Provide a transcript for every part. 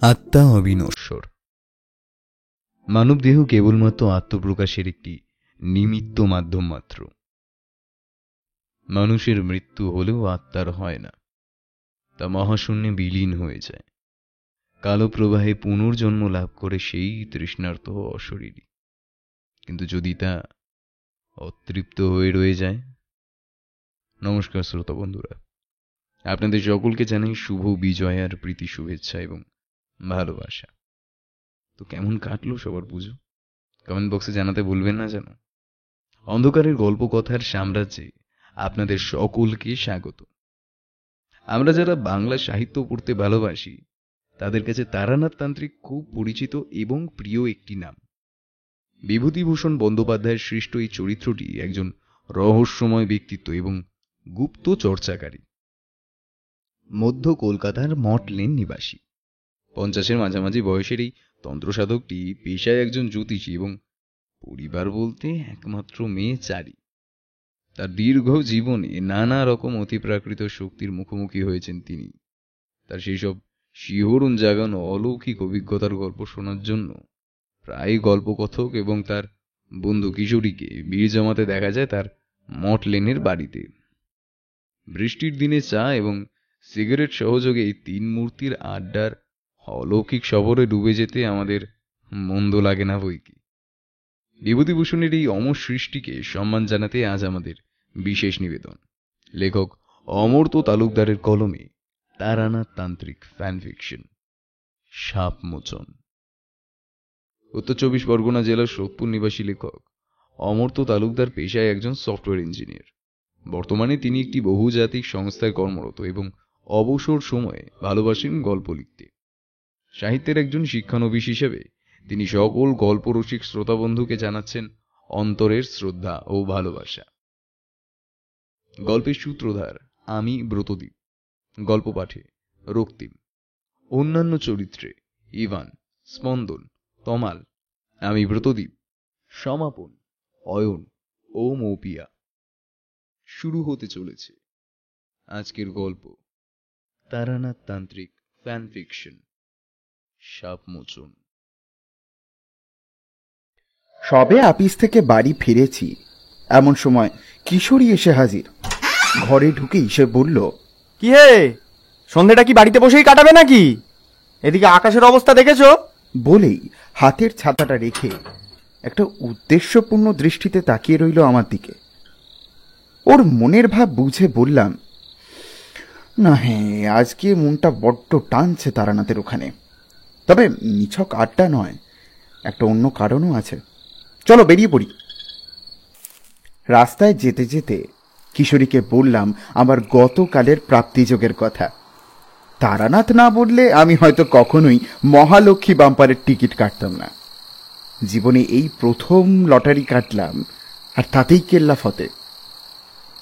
আত্মা অবিনশ্বর। মানবদেহ কেবলমাত্র আত্মপ্রকাশের একটি নিমিত্ত মাধ্যম মাত্র। মানুষের মৃত্যু হলেও আত্মার হয় না, তা মহাশূন্যে বিলীন হয়ে যায়, কালো প্রবাহে পুনর্জন্ম লাভ করে সেই তৃষ্ণার্ত অশরীরী। কিন্তু যদি তা অতৃপ্ত হয়ে রয়ে যায়। নমস্কার শ্রোতা বন্ধুরা, আপনাদের সকলকে জানাই শুভ বিজয়ার প্রীতি শুভেচ্ছা এবং ভালোবাসা। তো কেমন কাটলো সবার পুজো? কমেন্ট বক্সে জানাতে ভুলবেন না যেন। অন্ধকারের গল্প কথার সাম্রাজ্যে আপনাদের সকলকে স্বাগত। আমরা যারা বাংলা সাহিত্য পড়তে ভালোবাসি তাদের কাছে তারানাথ তান্ত্রিক খুব পরিচিত এবং প্রিয় একটি নাম। বিভূতিভূষণ বন্দ্যোপাধ্যায়ের সৃষ্ট এই চরিত্রটি একজন রহস্যময় ব্যক্তিত্ব এবং গুপ্ত চর্চাকারী। মধ্য কলকাতার মঠ লেন নিবাসী 50-এর মাঝামাঝি বয়সের এই তন্ত্রসাধকটি পেশায় একজন জ্যোতিষী এবং পরিবার বলতে একমাত্র মেয়ে চারি। তার দীর্ঘ জীবনে নানা রকম অতিপ্রাকৃত শক্তির মুখোমুখি হয়েছেন তিনি। তার সেই সব শিহরণ জাগানো অলৌকিক অভিজ্ঞতার গল্প শোনার জন্য প্রায় গল্পকথক এবং তার বন্ধু কিশোরীকে ভিড় জমাতে দেখা যায় তার মঠ লেনের বাড়িতে। বৃষ্টির দিনে চা এবং সিগারেট সহযোগে এই তিন মূর্তির আড্ডার অলৌকিক সফরে ডুবে যেতে আমাদের মন্দ লাগে না বইকি। বিভূতিভূষণের এই অমর সৃষ্টিকে সম্মান জানাতে আজ আমাদের বিশেষ নিবেদন লেখক অমর্ত্য তালুকদারের কলমে তারানাথ তান্ত্রিক ফ্যান ফিকশন সাপমোচন। উত্তর 24 পরগনা জেলার সোদপুর নিবাসী লেখক অমর্ত্য তালুকদার পেশায় একজন সফটওয়্যার ইঞ্জিনিয়ার। বর্তমানে তিনি একটি বহুজাতিক সংস্থায় কর্মরত এবং অবসর সময়ে ভালোবাসেন গল্প লিখতে। সাহিত্যের একজন শিক্ষানবিশ হিসেবে তিনি সকল গল্পরসিক শ্রোতা বন্ধুকে জানাচ্ছেন অন্তরের শ্রদ্ধা ও ভালোবাসা। গল্পের সূত্রধার আমি ব্রতদীপ, গল্প পাঠে রক্তিম, অন্যান্য চরিত্রে ইভান, স্পন্দন, তমাল, আমি ব্রতদীপ, সমাপন, অয়ন ও মৌপিয়া। শুরু হতে চলেছে আজকের গল্প তারানাথ তান্ত্রিক ফ্যান ফিকশন সাপমোচন। সবে আপিস থেকে বাড়ি ফিরেছি, এমন সময় কিশোরী এসে হাজির। ঘরে ঢুকেই সে বলল, কি হে, সন্ধ্যাটা কি বাড়িতে বসেই কাটাবে নাকি? এদিকে আকাশের অবস্থা দেখেছো? বলেই হাতের ছাতাটা রেখে একটা উদ্দেশ্যপূর্ণ দৃষ্টিতে তাকিয়ে রইল আমার দিকে। ওর মনের ভাব বুঝে বললাম, না হ্যাঁ, আজকে মনটা বড্ড টানছে তারানাথের ওখানে। তবে নিছক আড্ডা নয়, একটা অন্য কারণও আছে। চলো বেরিয়ে পড়ি। রাস্তায় যেতে যেতে কিশোরীকে বললাম আমার গতকালের প্রাপ্তিযোগের কথা। তারানাথ না বললে আমি হয়তো কখনোই মহালক্ষ্মী বাম্পারের টিকিট কাটতাম না। জীবনে এই প্রথম লটারি কাটলাম, আর তাতেই কেল্লা ফতে।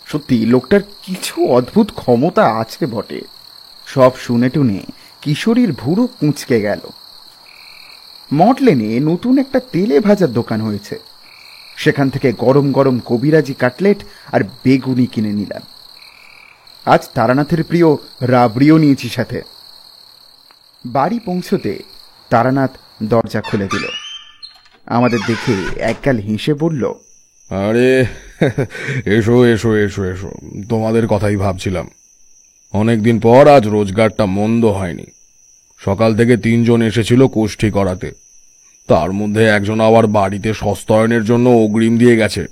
সত্যি লোকটার কিছু অদ্ভুত ক্ষমতা আছে বটে। সব শুনে টুনে কিশোরীর ভুরু কুঁচকে গেল। মঠ লেনে নতুন একটা তেলে ভাজার দোকান হয়েছে, সেখান থেকে গরম গরম কবিরাজি কাটলেট আর বেগুনি কিনে নিলাম। আজ তারানাথের প্রিয় রাবড়িও নিয়েছি সাথে। বাড়ি পৌঁছতে তারানাথ দরজা খুলে দিল। আমাদের দেখে একগাল হেসে বলল, আরে এসো এসো এসো এসো, তোমাদের কথাই ভাবছিলাম। অনেকদিন পর আজ রোজগারটা মন্দ হয়নি। সকাল থেকে 3 জন এসেছিল কোষ্ঠী করাতে, তার মধ্যে একজন আবার বাড়িতে সস্তায়নের জন্য অগ্রিম দিয়ে গেছে।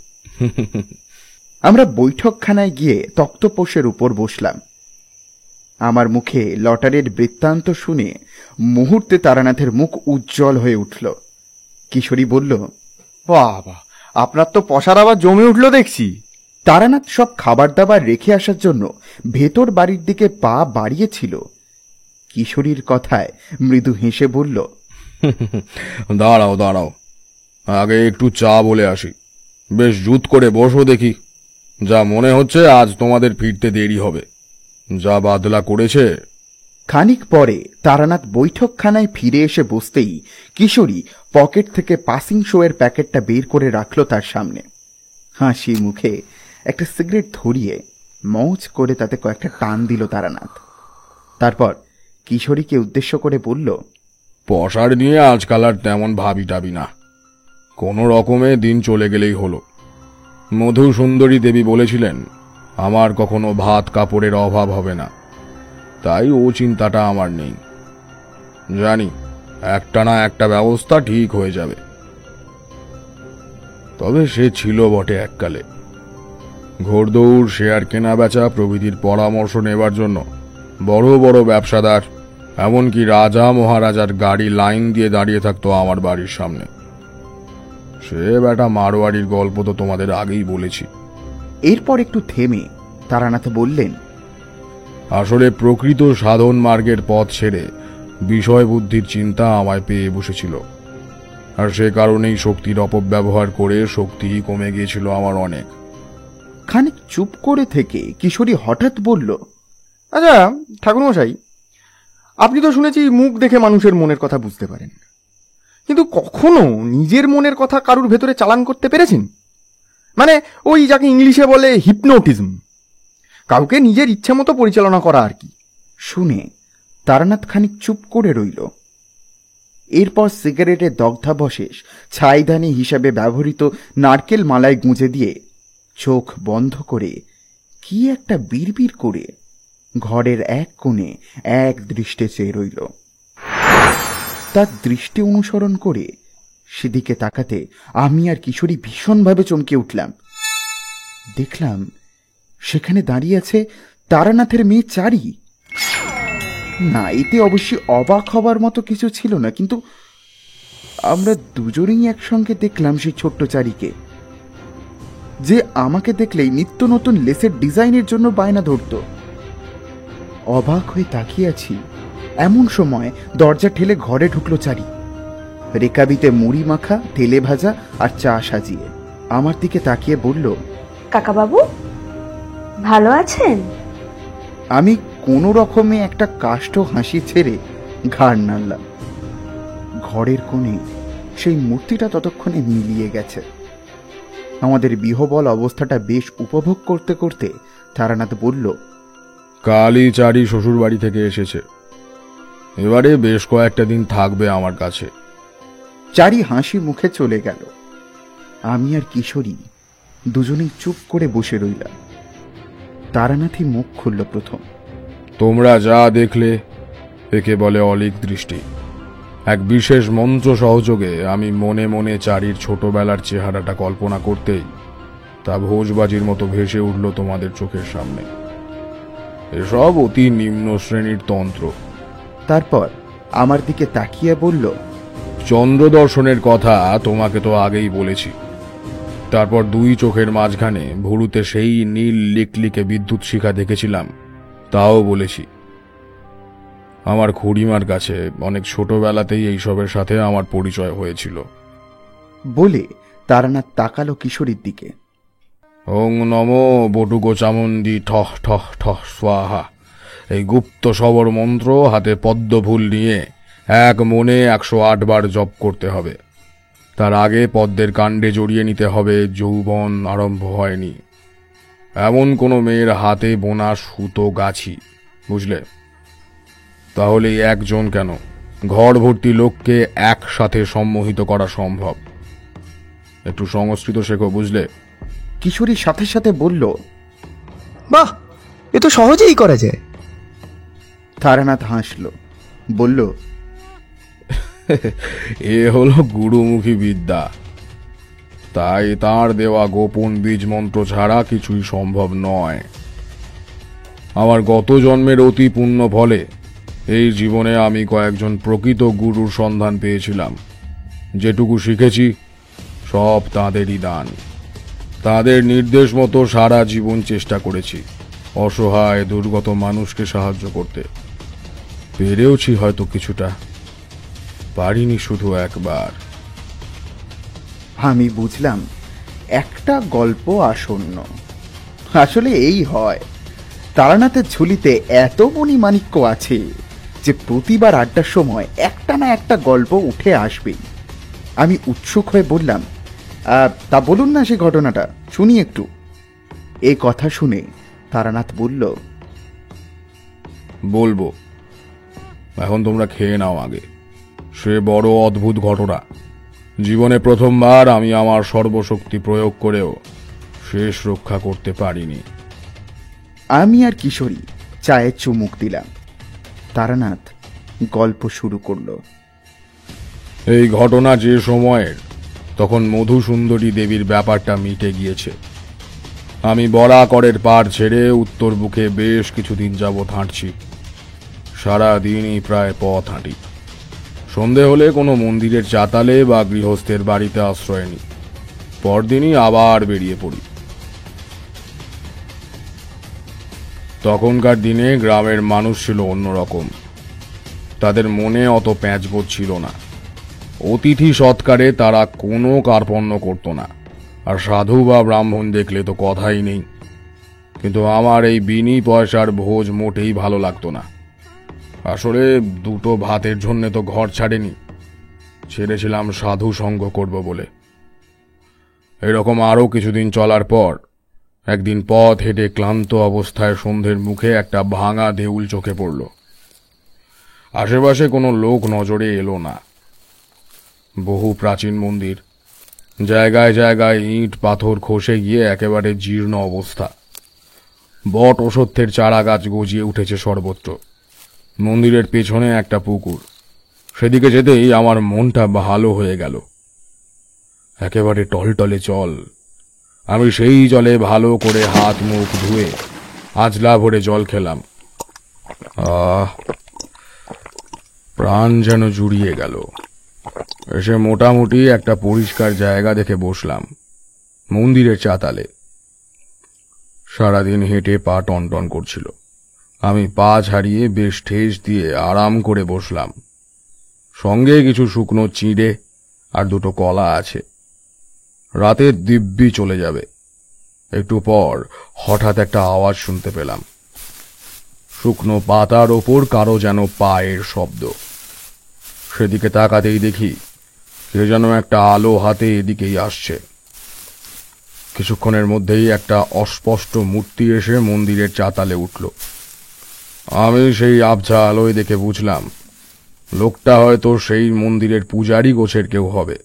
আমরা বৈঠকখানায় গিয়ে তক্তপোষের উপর বসলাম। আমার মুখে লটারির বৃত্তান্ত শুনে মুহূর্তে তারানাথের মুখ উজ্জ্বল হয়ে উঠল। কিশোরী বলল, বাবা, আপনার তো পসার আবার জমে উঠলো দেখছি। তারানাথ সব খাবার দাবার রেখে আসার জন্য ভেতর বাড়ির দিকে পা বাড়িয়েছিল। কিশোরীর কথায় মৃদু হেসে বলল, দাঁড়াও দাঁড়াও, আগে একটু চা বলে আসি। বেশ জুত করে বসো দেখি। যা মনে হচ্ছে আজ তোমাদের ফিরতে দেরি হবে, যা বাদলা করেছে। খানিক পরে তারানাথ বৈঠকখানায় ফিরে এসে বসতেই কিশোরী পকেট থেকে পাসিং শোয়ের প্যাকেটটা বের করে রাখল তার সামনে। হাসি মুখে একটা সিগারেট ধরিয়ে মৌজ করে তাতে কয়েকটা টান দিল তারানাথ। তারপর কিশোরীকে উদ্দেশ্য করে বলল, পশার নিয়ে আজকাল আর তেমন ভাবি টাবি না, কোনো রকমে দিন চলে গেলেই হলো। মধু সুন্দরী দেবী বলেছিলেন আমার কখনো ভাত কাপড়ের অভাব হবে না, তাই ও চিন্তাটা আমার নেই। জানি একটা না একটা ব্যবস্থা ঠিক হয়ে যাবে। তবে সে ছিল বটে এককালে। ঘোড়দৌড়, শেয়ার কেনা বেচা প্রভৃতির পরামর্শ নেবার জন্য বড় বড় ব্যবসাদার, এমনকি রাজা মহারাজার গাড়ি লাইন দিয়ে দাঁড়িয়ে থাকতো আমার বাড়ির সামনে। সে বেটা মারোয়াড়ির গল্প তো তোমাদের আগেই বলেছি। এরপর একটু থেমে তারানাথ বললেন, আসলে প্রকৃত সাধন মার্গের পথ ছেড়ে বিষয় বুদ্ধির চিন্তা আমায় পেয়ে বসেছিল, আর সে কারণেই শক্তির অপব্যবহার করে শক্তিই কমে গিয়েছিল আমার অনেক। খানিক চুপ করে থেকে কিশোরী হঠাৎ বলল, আচ্ছা ঠাকুরমশাই, আপনি তো শুনেছি মুখ দেখে মানুষের মনের কথা বুঝতে পারেন, কিন্তু কখনো নিজের মনের কথা কারুর ভেতরে চালান করতে পেরেছেন? মানে ওই যাকে ইংলিশে বলে হিপনোটিজম, কাউকে নিজের ইচ্ছে মতো পরিচালনা করা আর কি। শুনে তারানাথ খানিক চুপ করে রইল। এরপর সিগারেটের দগ্ধাবশেষ ছাইদানি হিসাবে ব্যবহৃত নারকেল মালায় গুঁজে দিয়ে চোখ বন্ধ করে কি একটা বিড়বিড় করে ঘরের এক কোণে এক দৃষ্টে চেয়ে রইল। তার দৃষ্টি অনুসরণ করে সেদিকে তাকাতে আমি আর কিশোরী ভীষণভাবে চমকে উঠলাম। দেখলাম সেখানে দাঁড়িয়ে আছে তারানাথের মেয়ে চারি। না, এতে অবশ্যই অবাক হবার মতো কিছু ছিল না, কিন্তু আমরা দুজনেই একসঙ্গে দেখলাম সেই ছোট্ট চারিকে, যে আমাকে দেখলেই নিত্য নতুন লেসের ডিজাইনের জন্য বায়না ধরত। অবাক হয়ে তাকিয়ে আছি, এমন সময় দরজা ঠেলে ঘরে ঢুকলো চারি, রেকাবিতে মুড়ি মাখা, তেলে ভাজা আর চা সাজিয়ে। আমার দিকে তাকিয়ে বলল, কাকাবাবু ভালো আছেন? আমি কোনো রকমে একটা কাষ্ঠ হাসি ছেড়ে ঘাড় নাড়লাম। ঘরের কোণে সেই মূর্তিটা ততক্ষণে মিলিয়ে গেছে। আমাদের বিহবল অবস্থাটা বেশ উপভোগ করতে করতে তারানাথ বলল, কালই চারি শ্বশুর বাড়ি থেকে এসেছে, এবারে বেশ কয়েকটা দিন থাকবে আমার কাছে। চারি হাসি মুখে চলে গেল। আমি আর কিশোরী দুজনেই চুপ করে বসে রইলাম। তারানাথই মুখ খুলল প্রথম। তোমরা যা দেখলে একে বলে অলীক দৃষ্টি। এক বিশেষ মন্ত্র সহযোগে আমি মনে মনে চারির ছোটবেলার চেহারাটা কল্পনা করতেই তা ভোজবাজির মতো ভেসে উঠল তোমাদের চোখের সামনে। এসব অতি নিম্ন শ্রেণীর তন্ত্র। তারপর আমার দিকে তাকিয়ে বলল, চন্দ্র দর্শনের কথা তোমাকে তো আগেই বলেছি। তারপর দুই চোখের মাঝখানে ভুরুতে সেই নীল লিকলিকে বিদ্যুৎ শিখা দেখেছিলাম, তাও বলেছি। আমার খুড়িমার কাছে অনেক ছোটবেলাতেই এইসবের সাথে আমার পরিচয় হয়েছিল। বলে তারানাথ তাকালো কিশোরীর দিকে। ওং নমো বটুকো চামুন্ডি ঠহ ঠহ ঠহ স্বাহা, এই গুপ্ত সবর মন্ত্র হাতে পদ্মফুল নিয়ে এক মনে 108 বার জপ করতে হবে। তার আগে পদ্মের কাণ্ডে জড়িয়ে নিতে হবে যৌবন আরম্ভ হয়নি এমন কোনো মেয়ের হাতে বোনা সুতো গাছি, বুঝলে? তাহলে একজন কেন, ঘর ভর্তি লোককে একসাথে সম্মোহিত করা সম্ভব। একটু সংস্কৃত শেখো, বুঝলে? কিশোরীর সাথে সাথে বলল, বাহ, এ তো সহজেই করা যায়। তারানাথ হাসল, বলল, এ হলো গুরুমুখী বিদ্যা, তাই তার দেওয়া গোপন বীজ মন্ত্র ছাড়া কিছুই সম্ভব নয়। আমার গত জন্মের অতি পুণ্য ফলে এই জীবনে আমি কয়েকজন প্রকৃত গুরুর সন্ধান পেয়েছিলাম। যেটুকু শিখেছি সব তাঁদেরই দান। তাদের নির্দেশ মতো সারা জীবন চেষ্টা করেছি অসহায় দুর্গত মানুষকে সাহায্য করতে। পেরেওছি হয়তো কিছুটা, পারিনি শুধু একবার। আমি বুঝলাম একটা গল্প আসন্ন। আসলে এই হয়, তারানাথের ঝুলিতে এত মণিমাণিক্য আছে যে প্রতিবার আড্ডার সময় একটা না একটা গল্প উঠে আসবেই। আমি উৎসুক হয়ে বললাম, তা বলুন না সে ঘটনাটা, শুনি একটু। এই কথা শুনে তারানাথ বলল, বলবো, এখন তোমরা খেয়ে নাও আগে। সে বড় অদ্ভুত ঘটনা। জীবনে প্রথমবার আমি আমার সর্বশক্তি প্রয়োগ করেও শেষ রক্ষা করতে পারিনি। আমি আর কিশোরী চায়ে চুমুক দিলাম। তারানাথ গল্প শুরু করলো। এই ঘটনা যে সময়ের, তখন মধুসুন্দরী দেবীর ব্যাপারটা মিটে গিয়েছে। আমি বরাকরের পার ছেড়ে উত্তর বুকে বেশ কিছুদিন যাবৎ হাঁটছি। সারাদিনই প্রায় পথ হাঁটি। সন্ধে হলে কোনো মন্দিরের চাতালে বা গৃহস্থের বাড়িতে আশ্রয় নিই, পরদিনই আবার বেরিয়ে পড়ি। তখনকার দিনে গ্রামের মানুষ ছিল অন্যরকম। তাদের মনে অত প্যাঁচবোধ ছিল না। অতিথি সৎকারে তারা কোনো কার্পণ্য করত না, আর সাধু বা ব্রাহ্মণ দেখলে তো কথাই নেই। কিন্তু আমার এই বিনি পয়সার ভোজ মোটেই ভালো লাগতো না। আসলে দুটো ভাতের জন্য তো ঘর ছাড়েনি, ছেড়েছিলাম সাধু সঙ্গ করব বলে। এরকম আরও কিছুদিন চলার পর একদিন পথ হেঁটে ক্লান্ত অবস্থায় সন্ধ্যের মুখে একটা ভাঙা দেউল চোখে পড়ল। আশেপাশে কোনো লোক নজরে এলো না। বহু প্রাচীন মন্দির, জায়গায় জায়গায় ইট পাথর খসে গিয়ে একেবারে জীর্ণ অবস্থা। বট অশ্বত্থের চারা গাছ গজিয়ে উঠেছে সর্বত্র। মন্দিরের পেছনে একটা পুকুর, সেদিকে যেতেই আমার মনটা ভালো হয়ে গেল। একেবারে টলটলে জল। আমি সেই জলে ভালো করে হাত মুখ ধুয়ে আজলা ভরে জল খেলাম। প্রাণ যেন জুড়িয়ে গেল। এসে মোটামুটি একটা পরিষ্কার জায়গা দেখে বসলাম, মন্দিরের চাতালে। সারাদিন হেঁটে পা টনটন করছিল। আমি পা ছাড়িয়ে বেশ ঠেস দিয়ে আরাম করে বসলাম। সঙ্গে কিছু শুকনো চিঁড়ে আর দুটো কলা আছে। রাতের দিব্যি চলে যাবে। একটু পর হঠাৎ একটা আওয়াজ শুনতে পেলাম। শুকনো পাতার ওপর কারো যেন পায়ের শব্দ। সেদিকে তাকাতেই দেখি কে যেন একটা আলো হাতে এদিকেই আসছে। কিছুক্ষণের মধ্যেই একটা অস্পষ্ট মূর্তি এসে মন্দিরের চাতালে উঠল। আমি সেই আবছা আলোয় দেখে বুঝলাম লোকটা হয়তো সেই মন্দিরের পূজারী গোছের কেউ হবে।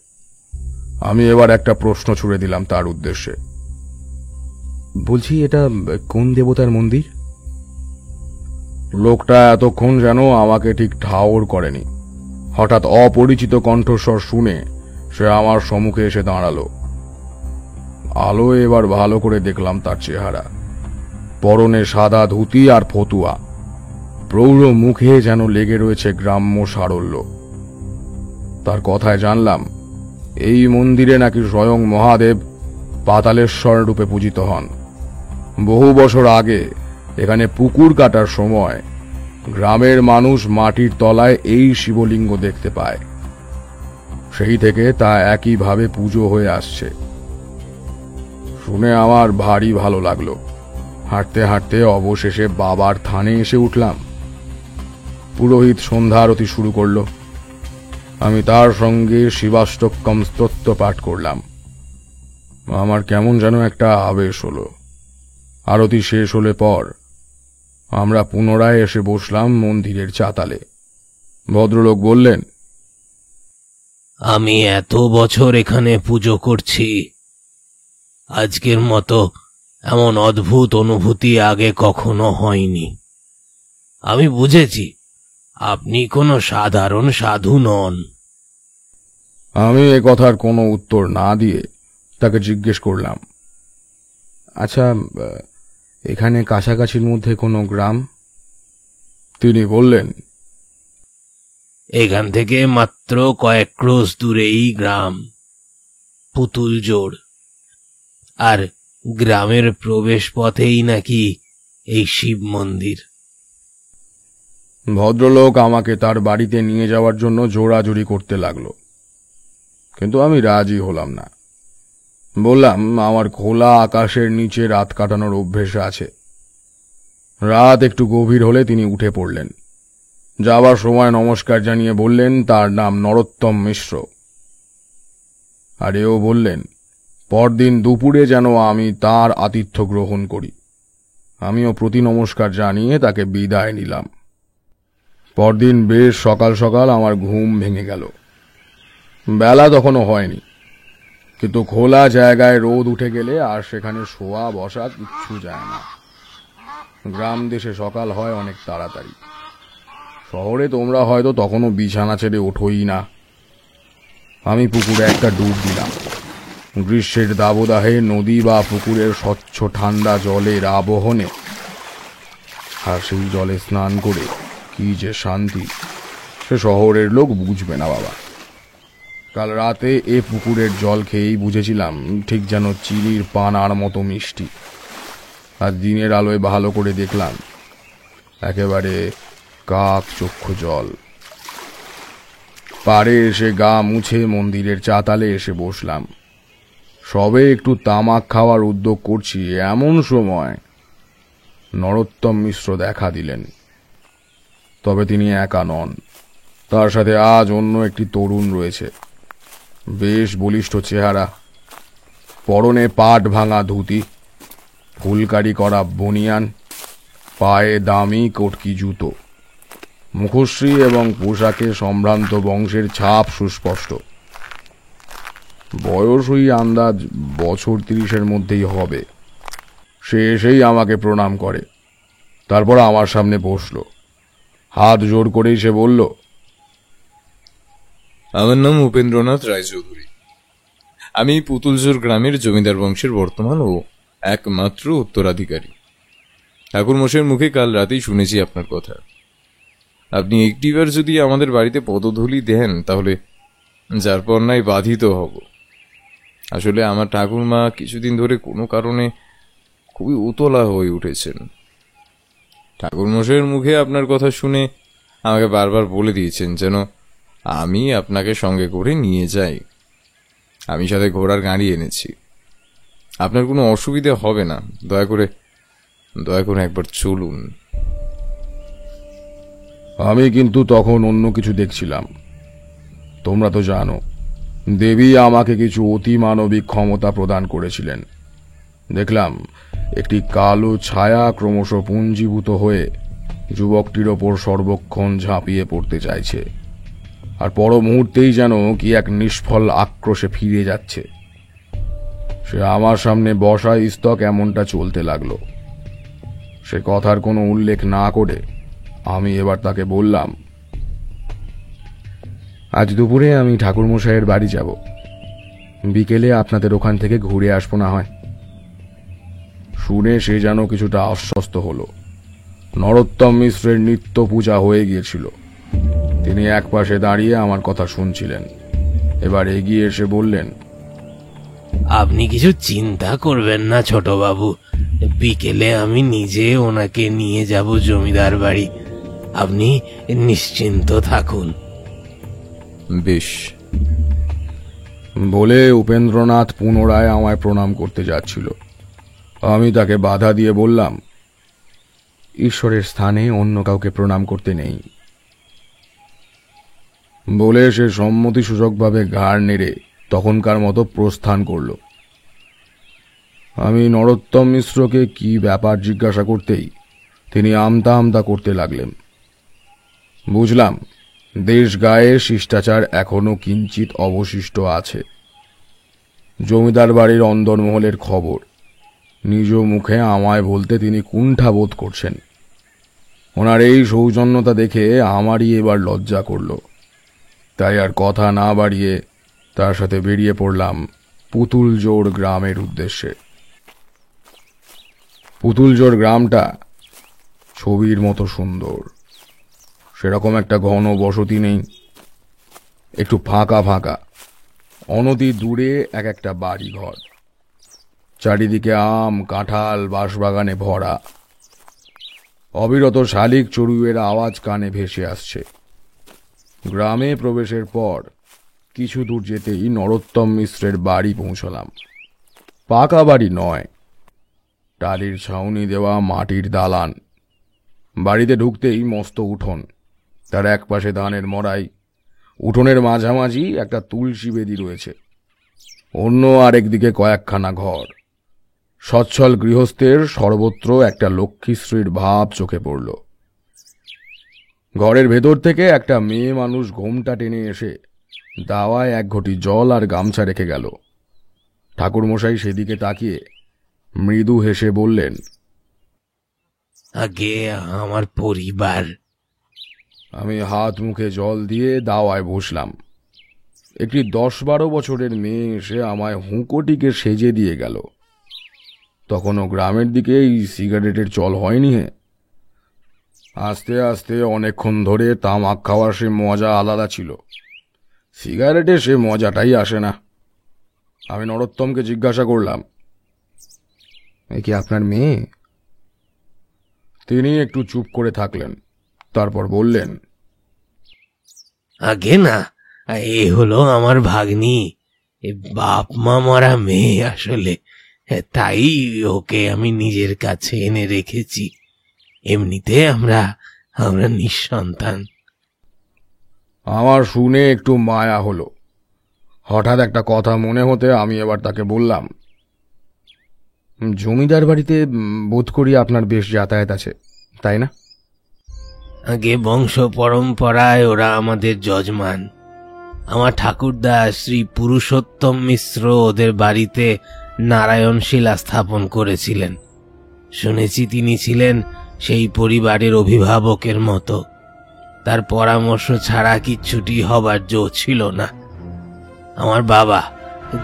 আমি এবার একটা প্রশ্ন ছুড়ে দিলাম তার উদ্দেশ্যে। বলছি, এটা কোন দেবতার মন্দির? লোকটা এতক্ষণ যেন আমাকে ঠিক ঠাউর করেনি। হঠাৎ অপরিচিত কণ্ঠস্বর শুনে সে আমার সম্মুখে এসে দাঁড়ালো। আলো এবার ভালো করে দেখলাম তার চেহারা। পরনে সাদা ধুতি আর ফতুয়া, প্রৌঢ় মুখে যেন লেগে রয়েছে গ্রাম্য সারল্য। তার কথায় জানলাম এই মন্দিরে নাকি স্বয়ং মহাদেব পাতালেশ্বর রূপে পূজিত হন। বহু বছর আগে এখানে পুকুর কাটার সময় গ্রামের মানুষ মাটির তলায় এই শিবলিঙ্গ দেখতে পায়। সেই থেকে তা একইভাবে পুজো হয়ে আসছে। শুনে আমার ভারী ভালো লাগলো। হাঁটতে হাঁটতে অবশেষে বাবার থানে এসে উঠলাম। পুরোহিত সন্ধ্যা আরতি শুরু করল। আমি তার সঙ্গে শিবাষ্টকম স্তোত্র পাঠ করলাম। আমার কেমন যেন একটা আবেশ হলো। আরতি শেষ হলে পর আমরা পুনরায় এসে বসলাম মন্দিরের চাতালে। ভদ্রলোক বললেন, আমি এত বছর এখানে পুজো করছি, আজকের মতো এমন অদ্ভুত অনুভূতি আগে কখনো হয়নি। আমি বুঝেছি আপনি কোনো সাধারণ সাধু নন। আমি এ কথার কোনো উত্তর না দিয়ে তাকে জিজ্ঞেস করলাম, আচ্ছা, এখানে কাছাকাছির মধ্যে কোনো গ্রাম? তিনি বললেন, এখান থেকে মাত্র কয়েক ক্রোশ দূরেই গ্রাম, পুতুল জোড়। আর গ্রামের প্রবেশ পথেই নাকি এই শিব মন্দির। ভদ্রলোক আমাকে তার বাড়িতে নিয়ে যাওয়ার জন্য জোরাজুরি করতে লাগলো, কিন্তু আমি রাজি হলাম না। বললাম আমার খোলা আকাশের নিচে রাত কাটানোর অভ্যেস আছে। রাত একটু গভীর হলে তিনি উঠে পড়লেন। যাবার সময় নমস্কার জানিয়ে বললেন তার নাম নরোত্তম মিশ্র, আর এও বললেন পরদিন দুপুরে যেন আমি তার আতিথ্য গ্রহণ করি। আমিও প্রতি নমস্কার জানিয়ে তাকে বিদায় নিলাম। পরদিন বেশ সকাল সকাল আমার ঘুম ভেঙে গেল। বেলা তখনও হয়নি, কিন্তু খোলা জায়গায় রোদ উঠে গেলে আর সেখানে শোয়া বসা কিচ্ছু যায় না। গ্রাম দেশে সকাল হয় অনেক তাড়াতাড়ি। শহরে তোমরা হয়তো তখনও বিছানা ছেড়ে ওঠোই না। আমি পুকুরে একটা ডুব দিলাম। গ্রীষ্মের দাবদাহে নদী বা পুকুরের স্বচ্ছ ঠান্ডা জলের আবহনে, আর সেই জলে স্নান করে কি যে শান্তি, সে শহরের লোক বুঝবে না বাবা। কাল রাতে এ পুকুরের জল খেয়েই বুঝেছিলাম ঠিক যেন চিনির পানার মতো মিষ্টি। আর দিনের আলোয় ভালো করে দেখলাম একেবারে কাক চক্ষু জল। পাড়ে এসে গা মুছে মন্দিরের চাতালে এসে বসলাম। সবে একটু তামাক খাওয়ার উদ্যোগ করছি, এমন সময় নরোত্তম মিশ্র দেখা দিলেন। তবে তিনি একা নন, তার সাথে আজ অন্য একটি তরুণ রয়েছে। বেশ বলিষ্ঠ চেহারা, পরনে পাট ভাঙা ধুতি, ফুলকারি করা বনিয়ান, পায়ে দামি কটকি জুতো, মুখশ্রী এবং পোশাকে সম্ভ্রান্ত বংশের ছাপ সুস্পষ্ট। বয়স ওই আন্দাজ বছর 30-এর মধ্যেই হবে। সে এসেই আমাকে প্রণাম করে, তারপর আমার সামনে বসলো। হাত জোর করেই সে বলল, আমার নাম উপেন্দ্রনাথ রায়চৌধুরী। আমি পুতুলজোর গ্রামের জমিদার বংশের বর্তমান ও একমাত্র উত্তরাধিকারী। ঠাকুরমশাইয়ের মুখে কাল রাতেই শুনেছি আপনার কথা। আপনি একটিবার যদি আমাদের বাড়িতে পদধূলি দেন তাহলে যার পর নাই বাধিত হব। আসলে আমার ঠাকুরমা কিছুদিন ধরে কোনো কারণে খুবই উতলা হয়ে উঠেছেন। ঠাকুরমশাইয়ের মুখে আপনার কথা শুনে আমাকে বারবার বলে দিয়েছেন যেন আমি আপনাকে সঙ্গে করে নিয়ে যাই। আমি সাথে ঘোড়ার গাড়ি এনেছি। আপনার কোনো অসুবিধা হবে না, দয়া করে একবার চলুন। আমি কিন্তু তখন অন্য কিছু দেখছিলাম। তোমরা তো জানো দেবী আমাকে কিছু অতি মানবিক ক্ষমতা প্রদান করেছিলেন। দেখলাম একটি কালো ছায়া ক্রমশ পুঞ্জীভূত হয়ে যুবকটির ওপর সর্বক্ষণ ঝাঁপিয়ে পড়তে চাইছে, আর পর মুহূর্তেই যেন কি এক নিষ্ফল আক্রোশে ফিরে যাচ্ছে। সে আমার সামনে বসা স্তক এমনটা চলতে লাগলো। সে কথার কোনো উল্লেখ না করে আমি এবার তাকে বললাম, আজ দুপুরে আমি ঠাকুরমশাইয়ের বাড়ি যাব, বিকেলে আপনাদের ওখান থেকে ঘুরে আসবো না হয়। শুনে সে যেন কিছুটা আশ্বস্ত হলো। নরোত্তম মিশ্রের নিত্য পূজা হয়ে গিয়েছিল। তিনি একপাশে দাঁড়িয়ে আমার কথা শুনছিলেন। এবার এগিয়ে এসে বললেন, আপনি কিছু চিন্তা করবেন না ছোটবাবু, বিকেলে আমি নিজে ওনাকে নিয়ে যাব জমিদার বাড়ি। আপনি নিশ্চিন্ত থাকুন। বেশ। বলে উপেন্দ্রনাথ পুনরায় আমায় প্রণাম করতে যাচ্ছিল। আমি তাকে বাধা দিয়ে বললাম, ঈশ্বরের স্থানে অন্য কাউকে প্রণাম করতে নেই। বলে সে সম্মতিসূচকভাবে ঘাড় নেড়ে তখনকার মতো প্রস্থান করল। আমি নরোত্তম মিশ্রকে কি ব্যাপার জিজ্ঞাসা করতেই তিনি আমতা আমতা করতে লাগলেন। বুঝলাম দেশ গায়ে শিষ্টাচার এখনো কিঞ্চিত অবশিষ্ট আছে। জমিদার বাড়ির অন্দরমহলের খবর নিজ মুখে আমায় বলতে তিনি কুণ্ঠা বোধ করছেন। ওনার এই সৌজন্যতা দেখে আমারই এবার লজ্জা করল। তাই আর কথা না বাড়িয়ে তার সাথে বেরিয়ে পড়লাম পুতুলজোড় গ্রামের উদ্দেশ্যে। পুতুলজোড় গ্রামটা ছবির মতো সুন্দর। সেরকম একটা ঘন বসতি নেই, একটু ফাঁকা ফাঁকা। অনতি দূরে এক একটা বাড়ি ঘর। চারিদিকে আম, কাঁঠাল, বাঁশবাগানে ভরা। অবিরত শালিক চড়ুইয়ের আওয়াজ কানে ভেসে আসছে। গ্রামে প্রবেশের পর কিছু দূর যেতেই নরোত্তম মিশ্রের বাড়ি পৌঁছলাম। পাকা বাড়ি নয়, টালির ছাউনি দেওয়া মাটির দালান। বাড়িতে ঢুকতেই মস্ত উঠোন, তার এক পাশে ধানের মড়াই। উঠোনের মাঝামাঝি একটা তুলসী বেদি রয়েছে, অন্য আরেকদিকে কয়েকখানা ঘর। সচ্ছল গৃহস্থের সর্বত্র একটা লক্ষ্মীশ্রীর ভাব চোখে পড়ল। ঘরের ভেতর থেকে একটা মেয়ে মানুষ ঘোমটা টেনে এসে দাওয়ায় এক ঘটি জল আর গামছা রেখে গেল। ঠাকুরমশাই সেদিকে তাকিয়ে মৃদু হেসে বললেন, আগে আমার পরিবার। আমি হাত মুখে জল দিয়ে দাওয়ায় বসলাম। একটি 10-12 বছরের মেয়ে এসে আমায় হুঁকোটিকে সেজে দিয়ে গেল। তখনও গ্রামের দিকে এই সিগারেটের চল হয়নি। আস্তে আস্তে অনেকক্ষণ ধরে তামাক খাওয়ার সে মজা আলাদা ছিল, সিগারেটে সে মজাটাই আসে না। আমি নরোত্তমকে জিজ্ঞাসা করলাম, এ কি আপনার মেয়ে? তিনি একটু চুপ করে থাকলেন, তারপর বললেন, আগে না, এ হলো আমার ভাগ্নি। এ বাপ মা মরা মেয়ে আসলে, তাই ওকে আমি নিজের কাছে এনে রেখেছি। এমনিতে আমরা নিঃসন্তান। আমার শুনে একটু মায়া হলো। হঠাৎ একটা কথা মনে হতে আমি এবার তাকে বললাম, জমিদার বাড়িতে বোধ করি আপনার বেশ যাতায়াত আছে, তাই না? আগে বংশ পরম্পরায় ওরা আমাদের যজমান। আমার ঠাকুরদা শ্রী পুরুষোত্তম মিশ্র ওদের বাড়িতে নারায়ণ শিলা স্থাপন করেছিলেন। শুনেছি তিনি ছিলেন সেই পরিবারের অভিভাবকের মতো। তার পরামর্শ ছাড়া কিচ্ছুটি হবার জো ছিল না। আমার বাবা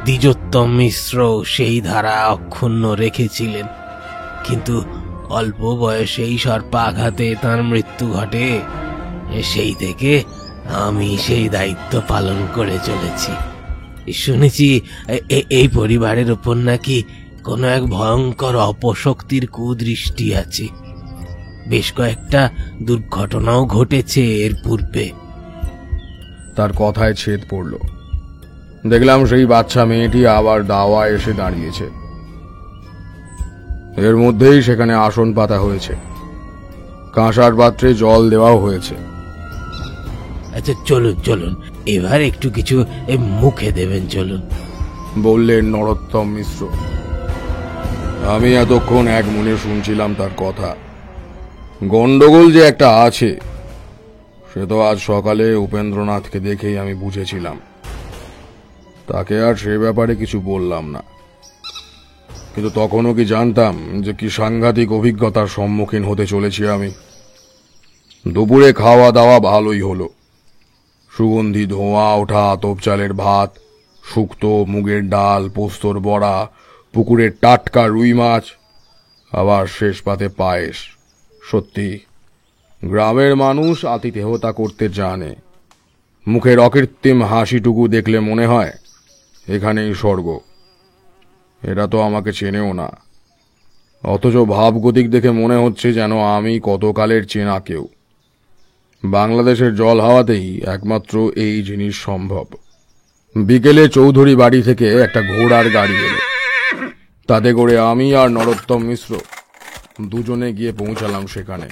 দ্বিজোত্তম মিশ্র সেই ধারা অক্ষুণ্ণ রেখেছিলেন, কিন্তু অল্প বয়সেই সর্পাঘাতে তাঁর মৃত্যু ঘটে। সেই থেকে আমি সেই দায়িত্ব পালন করে চলেছি। শুনেছি এই পরিবারের উপর নাকি কোনো এক ভয়ঙ্কর অপশক্তির কুদৃষ্টি আছে। বেশ কয়েকটা দুর্ঘটনাও ঘটেছে এর পূর্বে। তার কথায় ছেদ পড়ল। দেখলাম সেই বাচ্চা মেয়েটি আবার দাওয়া এসে দাঁড়িয়েছে। এর মধ্যেই সেখানে আসন পাতা হয়েছে, কাঁসার পাত্রে জল দেওয়াও হয়েছে। আচ্ছা চলুন চলুন, এবার একটু কিছু মুখে দেবেন, চলুন, বললেন নরোত্তম মিশ্র। আমি এতক্ষণ এক মনে শুনছিলাম তার কথা। গন্ডগোল যে একটা আছে সে তো আজ সকালে উপেন্দ্রনাথকে দেখেই আমি বুঝেছিলাম। তাকে আর সে ব্যাপারে কিছু বললাম না, কিন্তু তখনও কি জানতাম যে কি সাংঘাতিক অভিজ্ঞতার সম্মুখীন হতে চলেছি আমি। দুপুরে খাওয়া দাওয়া ভালোই হলো। সুগন্ধি ধোঁয়া ওঠা আতপ চালের ভাত, শুক্তো মুগের ডাল, পোস্তর বড়া, পুকুরের টাটকা রুই মাছ, আবার শেষ পাতে পায়েস। সত্যি গ্রামের মানুষ আতিথেয়তা করতে জানে। মুখের অকৃত্রিম হাসিটুকু দেখলে মনে হয় এখানেই স্বর্গ। এরা তো আমাকে চেনেও না, অথচ ভাবগতিক দেখে মনে হচ্ছে যেন আমি কতকালের চেনা কেউ। বাংলাদেশের জল হাওয়াতেই একমাত্র এই জিনিস সম্ভব। বিকেলে চৌধুরী বাড়ি থেকে একটা ঘোড়ার গাড়ি এলো। তাতে করে আমি আর নরোত্তম মিশ্র দুজনে গিয়ে পৌঁছালাম সেখানে।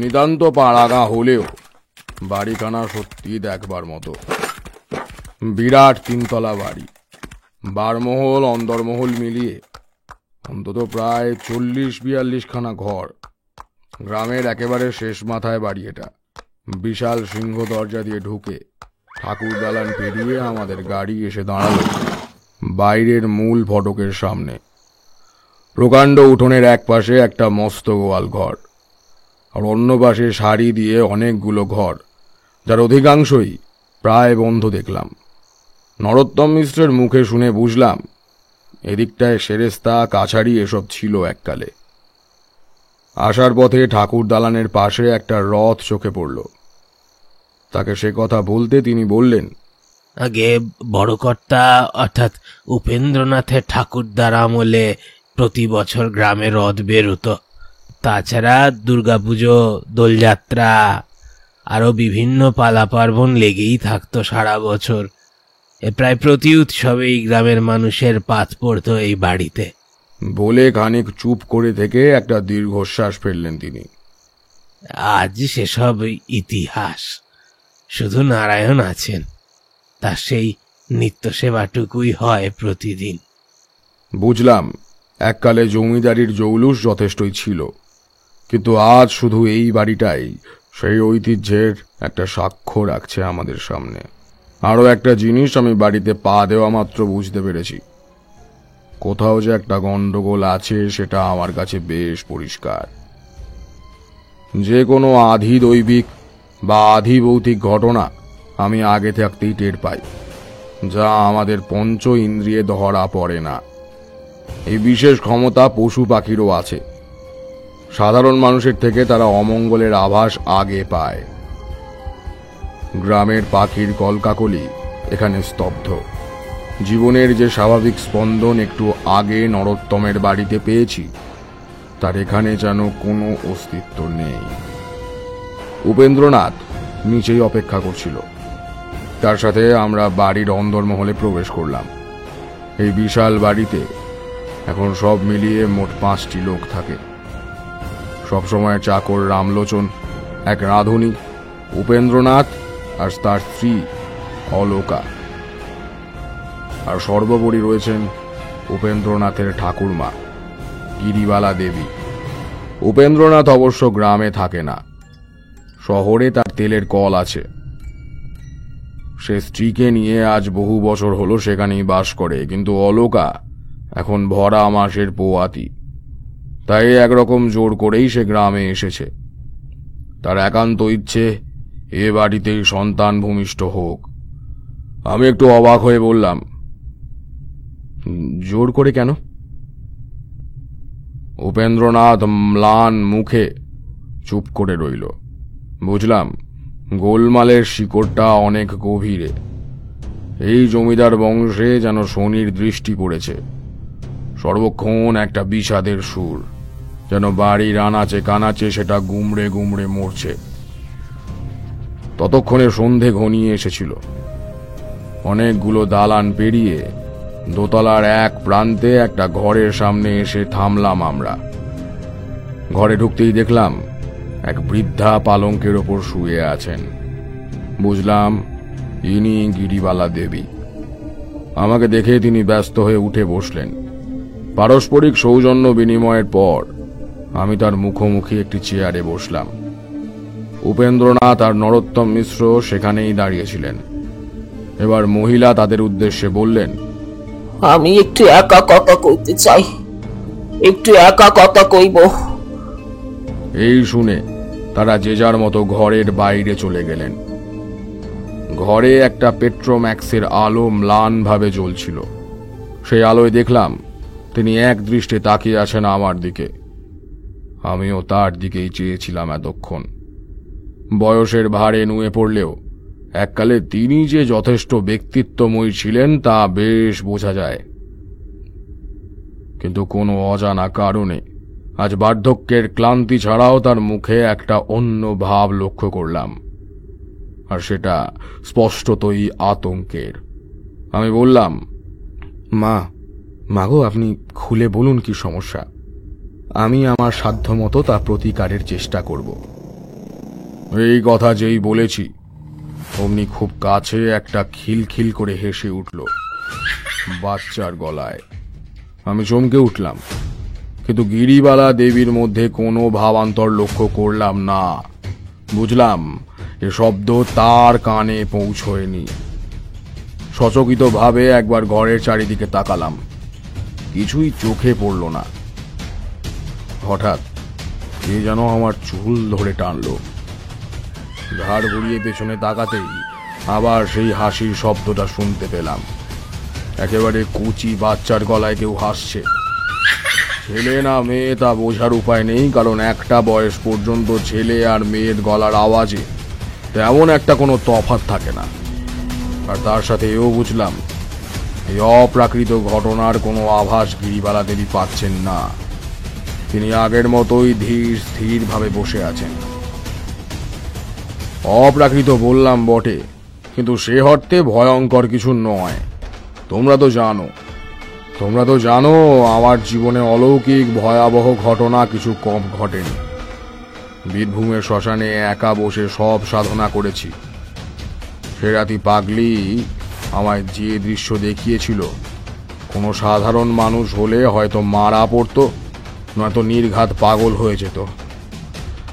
নিতান্ত পাড়াগা হলেও বাড়িখানা সত্যি দেখবার মতো। বিরাট 3 তলা বাড়ি, বারমহল অন্দরমহল মিলিয়ে অন্তত প্রায় 40-42 খানা ঘর। গ্রামের একেবারে শেষ মাথায় বাড়ি এটা। বিশাল সিংহ দরজা দিয়ে ঢুকে ঠাকুর দালান পেরিয়ে আমাদের গাড়ি এসে দাঁড়ালো বাইরের মূল ফটকের সামনে। প্রকাণ্ড উঠোনের এক পাশে একটা মস্ত গোয়াল ঘর, আর অন্য পাশে সারি দিয়ে অনেকগুলো ঘর, যার অধিকাংশই প্রায় বন্ধ দেখলাম। নরোত্তম মিশ্রের মুখে শুনে বুঝলাম এদিকটায় সেরেস্তা কাছারি এসব ছিল এককালে। আসার পথে ঠাকুর দালানের পাশে একটা রথ চোখে পড়ল। তাকে সে কথা বলতে তিনি বললেন, আগে বড় কর্তা অর্থাৎ উপেন্দ্রনাথের ঠাকুরদার আমলে প্রতি বছর গ্রামে রথ বেরোতো। তাছাড়া দুর্গাপুজো, দোলযাত্রা, আরো বিভিন্ন পালা পার্বণ লেগেই থাকতো সারা বছর। প্রায় প্রতি উৎসবেই গ্রামের মানুষের পাত পড়তো এই বাড়িতে। বলে খানিক চুপ করে থেকে একটা দীর্ঘশ্বাস ফেললেন তিনি। আজ সেসব ইতিহাস, শুধু নারায়ণ আছেন, তার সেই নিত্য সেবাটুকুই হয় প্রতিদিন। বুঝলাম, এককালে জমিদারির জৌলুস যথেষ্টই ছিল, কিন্তু আজ শুধু এই বাড়িটাই সেই ঐতিহ্যের একটা সাক্ষ্য রাখছে আমাদের সামনে। আরও একটা জিনিস আমি বাড়িতে পা দেওয়া মাত্র বুঝতে পেরেছি, কোথাও যে একটা গন্ডগোল আছে সেটা আমার কাছে বেশ পরিষ্কার। যে কোনো আধি দৈবিক বা আধি ভৌতিক ঘটনা আমি আগে থাকতেই টের পাই, যা আমাদের পঞ্চ ইন্দ্রিয়ে ধরা পড়ে না। এই বিশেষ ক্ষমতা পশু পাখিরও আছে। সাধারণ মানুষের থেকে তারা অমঙ্গলের আভাস আগে পায়। গ্রামের পাখির কলকাকলি এখানে স্তব্ধ। জীবনের যে স্বাভাবিক স্পন্দন একটু আগে নরোত্তমের বাড়িতে পেয়েছি, তার এখানে যেন কোনো অস্তিত্ব নেই। উপেন্দ্রনাথ নিচেই অপেক্ষা করছিল। তার সাথে আমরা বাড়ির অন্দরমহলে প্রবেশ করলাম। এই বিশাল বাড়িতে এখন সব মিলিয়ে মোট 5টি লোক থাকে। সবসময় চাকর রামলোচন, এক রাঁধুনি, উপেন্দ্রনাথ আর তার স্ত্রী অলোকা, আর সর্বোপরি রয়েছেন উপেন্দ্রনাথের ঠাকুরমা গিরিবালা দেবী। উপেন্দ্রনাথ অবশ্য গ্রামে থাকে না, শহরে তার তেলের কল আছে। সে স্ত্রীকে নিয়ে আজ বহু বছর হলো সেখানেই বাস করে, কিন্তু অলোকা এখন ভরা মাসের পোয়াতি, তাই একরকম জোর করেই সে গ্রামে এসেছে। তার একান্ত ইচ্ছে এ বাড়িতেই সন্তান ভূমিষ্ঠ হোক। আমি একটু অবাক হয়ে বললাম, জোর করে কেন? উপেন্দ্রনাথ ম্লান মুখে চুপ করে রইল। বুঝলাম, গোলমালের শিকড়টা অনেক গভীরে। এই জমিদার বংশে যেন শনির দৃষ্টি পড়েছে। সর্বক্ষণ একটা বিষাদের সুর, যেন বাড়ির আনাচে কানাচে সেটা গুমড়ে গুমড়ে মরছে। ততক্ষণে সন্ধে ঘনিয়ে এসেছিল। অনেকগুলো দালান পেরিয়ে দোতলার এক প্রান্তে একটা ঘরের সামনে এসে থামলাম আমরা। ঘরে ঢুকতেই দেখলাম এক বৃদ্ধা পালঙ্কের ওপর শুয়ে আছেন। বুঝলাম ইনি গিরিবালা দেবী। আমাকে দেখে তিনি ব্যস্ত হয়ে উঠে বসলেন। পারস্পরিক সৌজন্য বিনিময়ের পর আমি তার মুখোমুখি একটি চেয়ারে বসলাম। উপেন্দ্রনাথ আর নরোত্তম মিশ্র সেখানেই দাঁড়িয়েছিলেন। এবার মহিলা তাদের উদ্দেশ্যে বললেন, আমি একটু একা কথা কইতে চাই, একটু একা কথা কইব। এই শুনে তারা যে যার মতো ঘরের বাইরে চলে গেলেন। ঘরে একটা পেট্রোম্যাক্সের আলো ম্লানভাবে জ্বলছিল। সেই আলোয় দেখলাম তিনি এক দৃষ্টে তাকিয়ে আছেন আমার দিকে। আমিও তার দিকেই চেয়েছিলাম এতক্ষণ। বয়সের ভারে নুয়ে পড়লেও এককালে তিনি যে যথেষ্ট ব্যক্তিত্বময়ী ছিলেন তা বেশ বোঝা যায়। কিন্তু কোনো অজানা কারণে আজ বার্ধক্যের ক্লান্তি ছাড়াও তার মুখে একটা অন্য ভাব লক্ষ্য করলাম, আর সেটা স্পষ্টতই আতঙ্কের। আমি বললাম, মাগো, আপনি খুলে বলুন কি সমস্যা। আমি আমার সাধ্যমতো তা প্রতিকারের চেষ্টা করব। এই কথা যেই বলেছি অমনি খুব কাছে একটা খিলখিল করে হেসে উঠল বাচ্চার গলায়। আমি চমকে উঠলাম, কিন্তু গিরিবালা দেবীর মধ্যে কোনো ভাবান্তর লক্ষ্য করলাম না। বুঝলাম এ শব্দ তার কানে পৌঁছয়নি। সচকিতভাবে একবার ঘরের চারিদিকে তাকালাম, কিছুই চোখে পড়ল না। হঠাৎ কে যেন আমার চুল ধরে টানল। ঘাড় ঘুরিয়ে পেছনে তাকাতেই আবার সেই হাসির শব্দটা শুনতে পেলাম। একেবারে কুচি বাচ্চার গলায় কেউ হাসছে। ছেলে না মেয়ে তা বোঝার উপায় নেই, কারণ একটা বয়স পর্যন্ত ছেলে আর মেয়ের গলার আওয়াজে তেমন একটা কোনো তফাৎ থাকে না। আর তার সাথে এও বুঝলাম এই অপ্রাকৃত ঘটনার কোনো আভাস গিরিবালা দেবী পাচ্ছেন না। তিনি আগের মতোই ধীর স্থিরভাবে বসে আছেন। অপ্রাকৃত বললাম বটে, কিন্তু সে অর্থে ভয়ঙ্কর কিছু নয়। তোমরা তো জানো আমার জীবনে অলৌকিক ভয়াবহ ঘটনা কিছু কম ঘটেনি। বীরভূমের শ্মশানে একা বসে সব সাধনা করেছি। সে রাতি পাগলি আমায় যে দৃশ্য দেখিয়েছিল, কোনো সাধারণ মানুষ হলে হয়তো মারা পড়তো, নয়তো নির্ঘাত পাগল হয়ে যেত।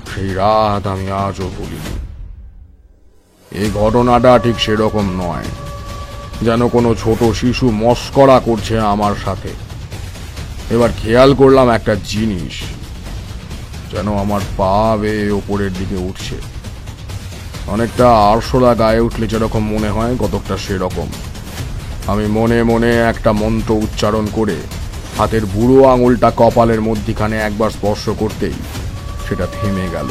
সেই রাত আমি আজও ভুলিনি। এই ঘটনাটা ঠিক সেরকম নয়, যেন কোনো ছোট শিশু মস্করা করছে আমার সাথে। এবার খেয়াল করলাম একটা জিনিস, যেন আমার পা বেয়ে ওপরের দিকে উঠছে। অনেকটা আরশোলা গায়ে উঠলে যেরকম মনে হয়, কতকটা সেরকম। আমি মনে মনে একটা মন্ত্র উচ্চারণ করে হাতের বুড়ো আঙুলটা কপালের মধ্যিখানে একবার স্পর্শ করতেই সেটা থেমে গেল।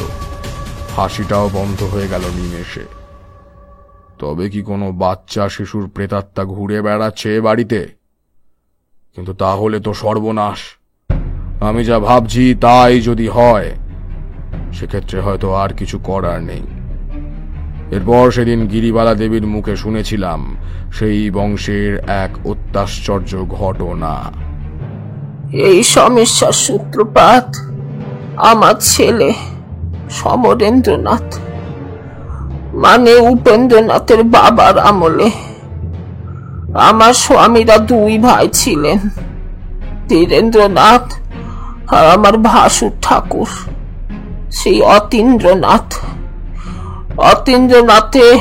হাসিটাও বন্ধ হয়ে গেল নিমেষে। তবে কি কোনো বাচ্চা শিশুর প্রেতাত্মা ঘুরে বেড়াচ্ছে বাড়িতে? কিন্তু তাহলে তো সর্বনাশ। আমি যা ভাবছি তাই যদি হয়, সেক্ষেত্রে হয়তো আর কিছু করার নেই। এরপর সেদিন গিরিবালা দেবীর মুখে শুনেছিলাম সেই বংশের এক অত্যাশ্চর্য ঘটনা। এই সমস্যার সূত্রপাত আমার ছেলে সমরেন্দ্রনাথ, মানে উপেন্দ্রনাথের বাবার আমলে। আমার স্বামীরা দুই ভাই ছিলেন, ধীরেন্দ্রনাথ আর আমার ভাসুর ঠাকুর সেই অতীন্দ্রনাথ। অতীন্দ্রনাথের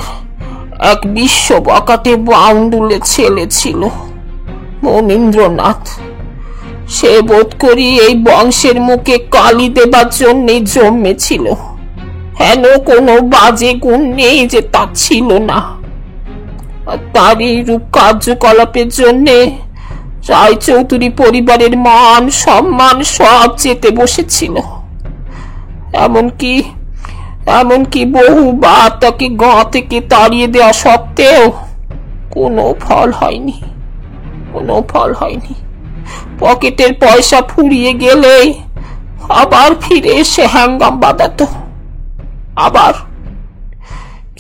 এক বিশ্ব বকাটে বাউন্ডুলে ছেলে ছিল মনীন্দ্রনাথ। সে বোধ করি এই বংশের মুখে কালি দেবার জন্যে জন্মেছিল। হেন কোনো বাজে গুণ নেই যে তা ছিল না। তার এই রূপ কার্যকলাপের জন্যে রায়চৌধুরী পরিবারের মান সম্মান সব যেতে বসেছিল। এমনকি বহুবার তাকে গাঁ থেকে তাড়িয়ে দেওয়া সত্ত্বেও কোনো ফল হয়নি। পকেটের পয়সা ফুরিয়ে গেলে আবার ফিরে এসে হ্যাঙ্গাম বাঁধাত আবার।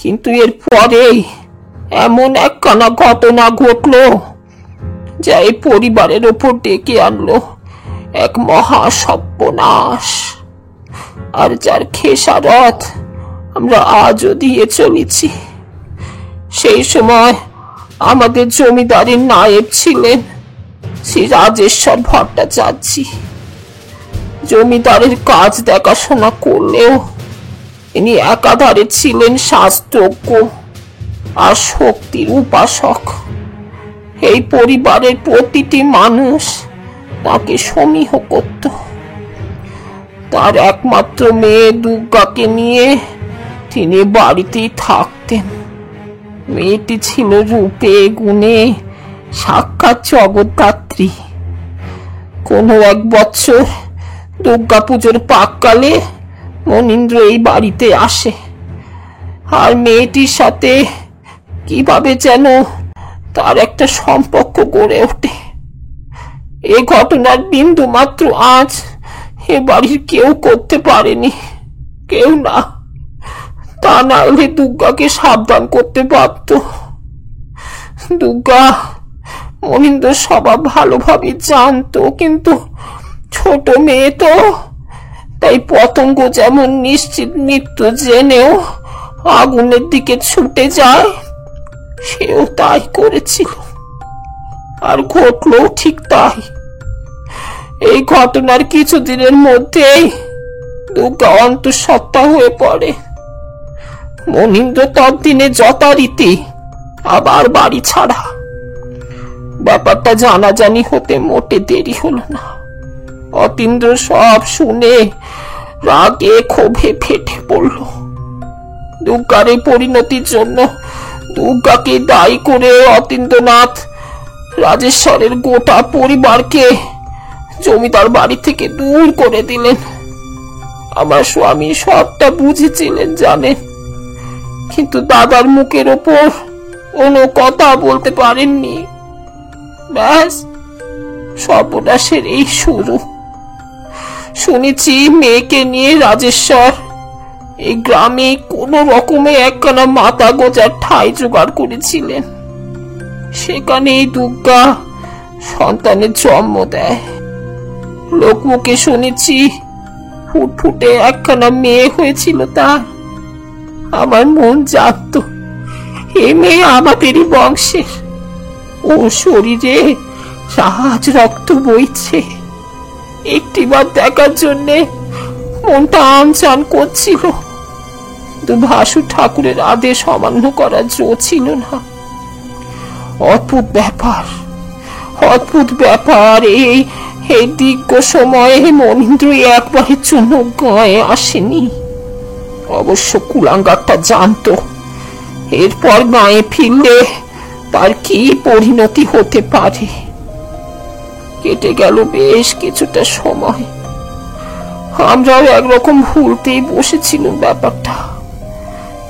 কিন্তু এর পরেই এমন একখানা ঘটনা ঘটলো যা এই পরিবারের ওপর ডেকে আনলো এক মহা সর্বনাশ, আর যার খেসারত আমরা আজও দিয়ে চলেছি। সেই সময় আমাদের জমিদারের নায়েব ছিলেন শ্রী রাজেশ্বর ভট্টাচার্য। জমিদারের কাজ দেখাশোনা করলেও ইনি একাধারে ছিলেন শাস্ত্রজ্ঞ আর শক্তির উপাসক। এই পরিবারের প্রতিটি মানুষ তাকে সমীহ করত। তার একমাত্র মেয়ে দুর্গাকে নিয়ে তিনি বাড়িতেই থাকতেন। মেয়েটি ছিল রূপে গুণে সাক্ষাৎ জগদ্ধাত্রী। কোনো এক বছর দুর্গা পুজোর পাককালে মনীন্দ্র এই বাড়িতে আসে, আর মেয়েটির সাথে কিভাবে যেন তার একটা সম্পর্ক গড়ে ওঠে। এ ঘটনার বিন্দু মাত্র আজ এ বাড়ির কেউ করতে পারেনি, কেউ না। তা না হলে দুর্গাকে সাবধান করতে পারত। দুর্গা মনীন্দ্র স্বভাব ভালোভাবে জানতো, কিন্তু ছোট মেয়ে তো, তাই পতঙ্গ যেমন নিশ্চিত মৃত্যু জেনেও আগুনের দিকে ছুটে যায়, সেও তাই করেছিল। আর ঘটলো ঠিক তাই। এই ঘটনার কিছুদিনের মধ্যেই দুর্গা অন্তঃসত্ত্বা হয়ে পড়ে। মনীন্দ্র ততদিনে যথারীতি আবার বাড়ি ছাড়া। ব্যাপারটা জানাজানি হতে মোটে দেরি হলো না। অতীন্দ্র সব শুনে রাগে ক্ষোভে ফেটে পড়ল। দুর্গার এই পরিণতির জন্য দুর্গাকে দায়ী করে অতীন্দ্রনাথ রাজেশ্বরের গোটা পরিবারকে জমিদার বাড়ি থেকে দূর করে দিলেন। আমার স্বামী সবটা বুঝেছিলেন, জানেন, কিন্তু দাদার মুখের ওপর কোনো কথা বলতে পারেননি। ব্যাস, সর্বনাশের এই শুরু। শুনেছি মেয়েকে নিয়ে রাজেশ্বর এই গ্রামে কোনো রকমে একখানা মাথা গোজার ঠাঁই জোগাড় করেছিলেন। সেখানেই দুর্গা সন্তানের জন্ম দেয়। লোকমুখে শুনেছি ফুটফুটে একখানা মেয়ে হয়েছিল তার। আমার মন জানত এ মেয়ে আমাদেরই বংশের। ও শরীরে রাজ রক্ত বইছে। একটিবার দেখার জন্যে মনটা আনচান করছিল, কিন্তু ভাসু ঠাকুরের আদেশ অমান্য করার জো ছিল না। অদ্ভুত ব্যাপার, অদ্ভুত ব্যাপার। এই দীর্ঘ সময়ে মনীন্দ্র একবারের জন্য গায়ে আসেনি। অবশ্য কুলাঙ্গারটা জানতো এরপর গায়ে ফিরলে তার কি পরিণতি হতে পারে। কেটে গেল বেশ কিছুটা সময়। আমরাও একরকম ভুলতেই বসেছিলাম ব্যাপারটা,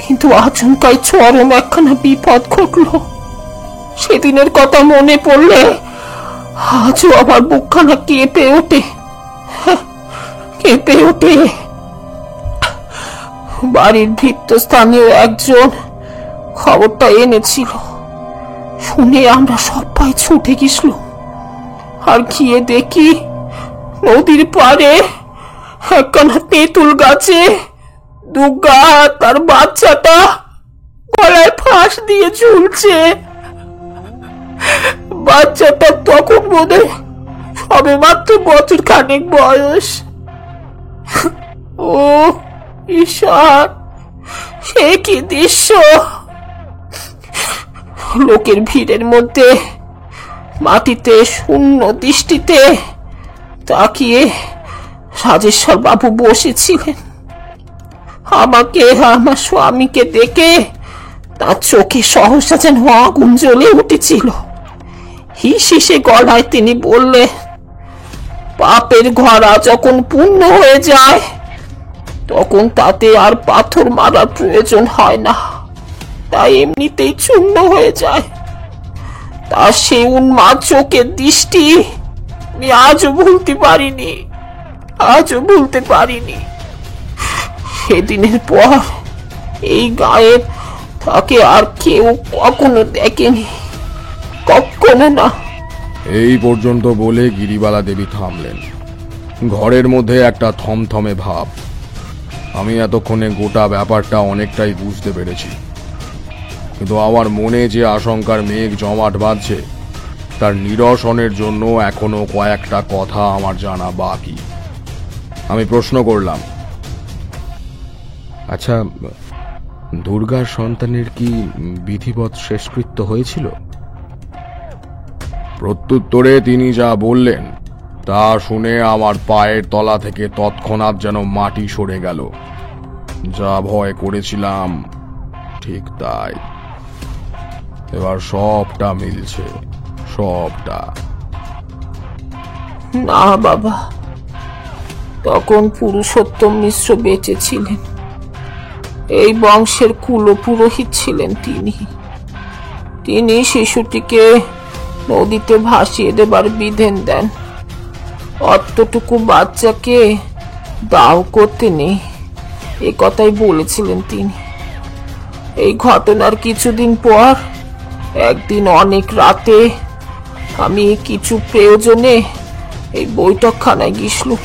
কিন্তু আচমকাই চরম একখানা বিপদ ঘটল। সেদিনের কথা মনে পড়লে আজও আমার বুকখানা কেঁপে ওঠে, কেঁপে ওঠে। বাড়ির ভিত্তস্থানীয় একজন খবরটা এনেছিল। শুনে আমরা সবাই ছুটে গেছিল। আর গিয়ে দেখি নদীর পাড়ে একখানা তেঁতুল গাছে দুর্গা তার বাচ্চাটা গলায় ফাঁস দিয়ে ঝুলছে। বাচ্চাটা তখন বোধহয় সবে মাত্র বছর খানেক বয়স। ও ঈশ্বর, সে কি দৃশ্য! লোকের ভিড়ের মধ্যে মাটিতে শূন্য দৃষ্টিতে তাকিয়ে রাজেশ্বর বাবু বসেছিলেন। আমাকে, আমার স্বামীকে দেখে তার চোখে সহসা যেন আগুন জ্বলে উঠেছিল। হিসিসে গলায় তিনি বললেন, পাপের ঘোড়া যখন পূর্ণ হয়ে যায় তখন তাতে আর পাথর মারার প্রয়োজন হয় না, তাই এমনিতেই চূর্ণ হয়ে যায়। তার সে উন্মাদ চোখের দৃষ্টি আমি আজও ভুলতে পারিনি, আজও ভুলতে পারিনি। সেদিনের পর এই গায়ে তাকে আর কেউ কখনো দেখেনি, কখনো না। এই পর্যন্ত বলে গিরিবালা দেবী থামলেন। ঘরের মধ্যে একটা থমথমে ভাব। আমি এতক্ষণে গোটা ব্যাপারটা অনেকটাই বুঝতে পেরেছি, কিন্তু আমার মনে যে আশঙ্কার মেঘ জমাট বাঁধছে তার নিরসনের জন্য এখনো কয়েকটা কথা আমার জানা বাকি। আমি প্রশ্ন করলাম, আচ্ছা, দুর্গার সন্তানের কি বিধিবৎ শেষকৃত্য হয়েছিল? প্রত্যুত্তরে তিনি যা বললেন তা শুনে আমার পায়ের তলা থেকে তৎক্ষণাৎ যেন মাটি সরে গেল। যা ভয় করেছিলাম ঠিক তাই। এবার সবটা মিলছে, সবটা। না বাবা, তখন পুরুষোত্তম মিশ্র বেঁচে ছিলেন। এই বংশের কুলপুরোহিত ছিলেন তিনি। তিনি শিশুটিকে নদীতে ভাসিয়ে দেবার বিধান দেন। অতটুকু বাচ্চাকে দাও করতে নেই, এ কথাই বলেছিলেন তিনি। এই ঘটনার কিছুদিন পর একদিন অনেক রাতে আমি কিছু প্রয়োজনে এই বৈঠকখানায় গেছিলাম।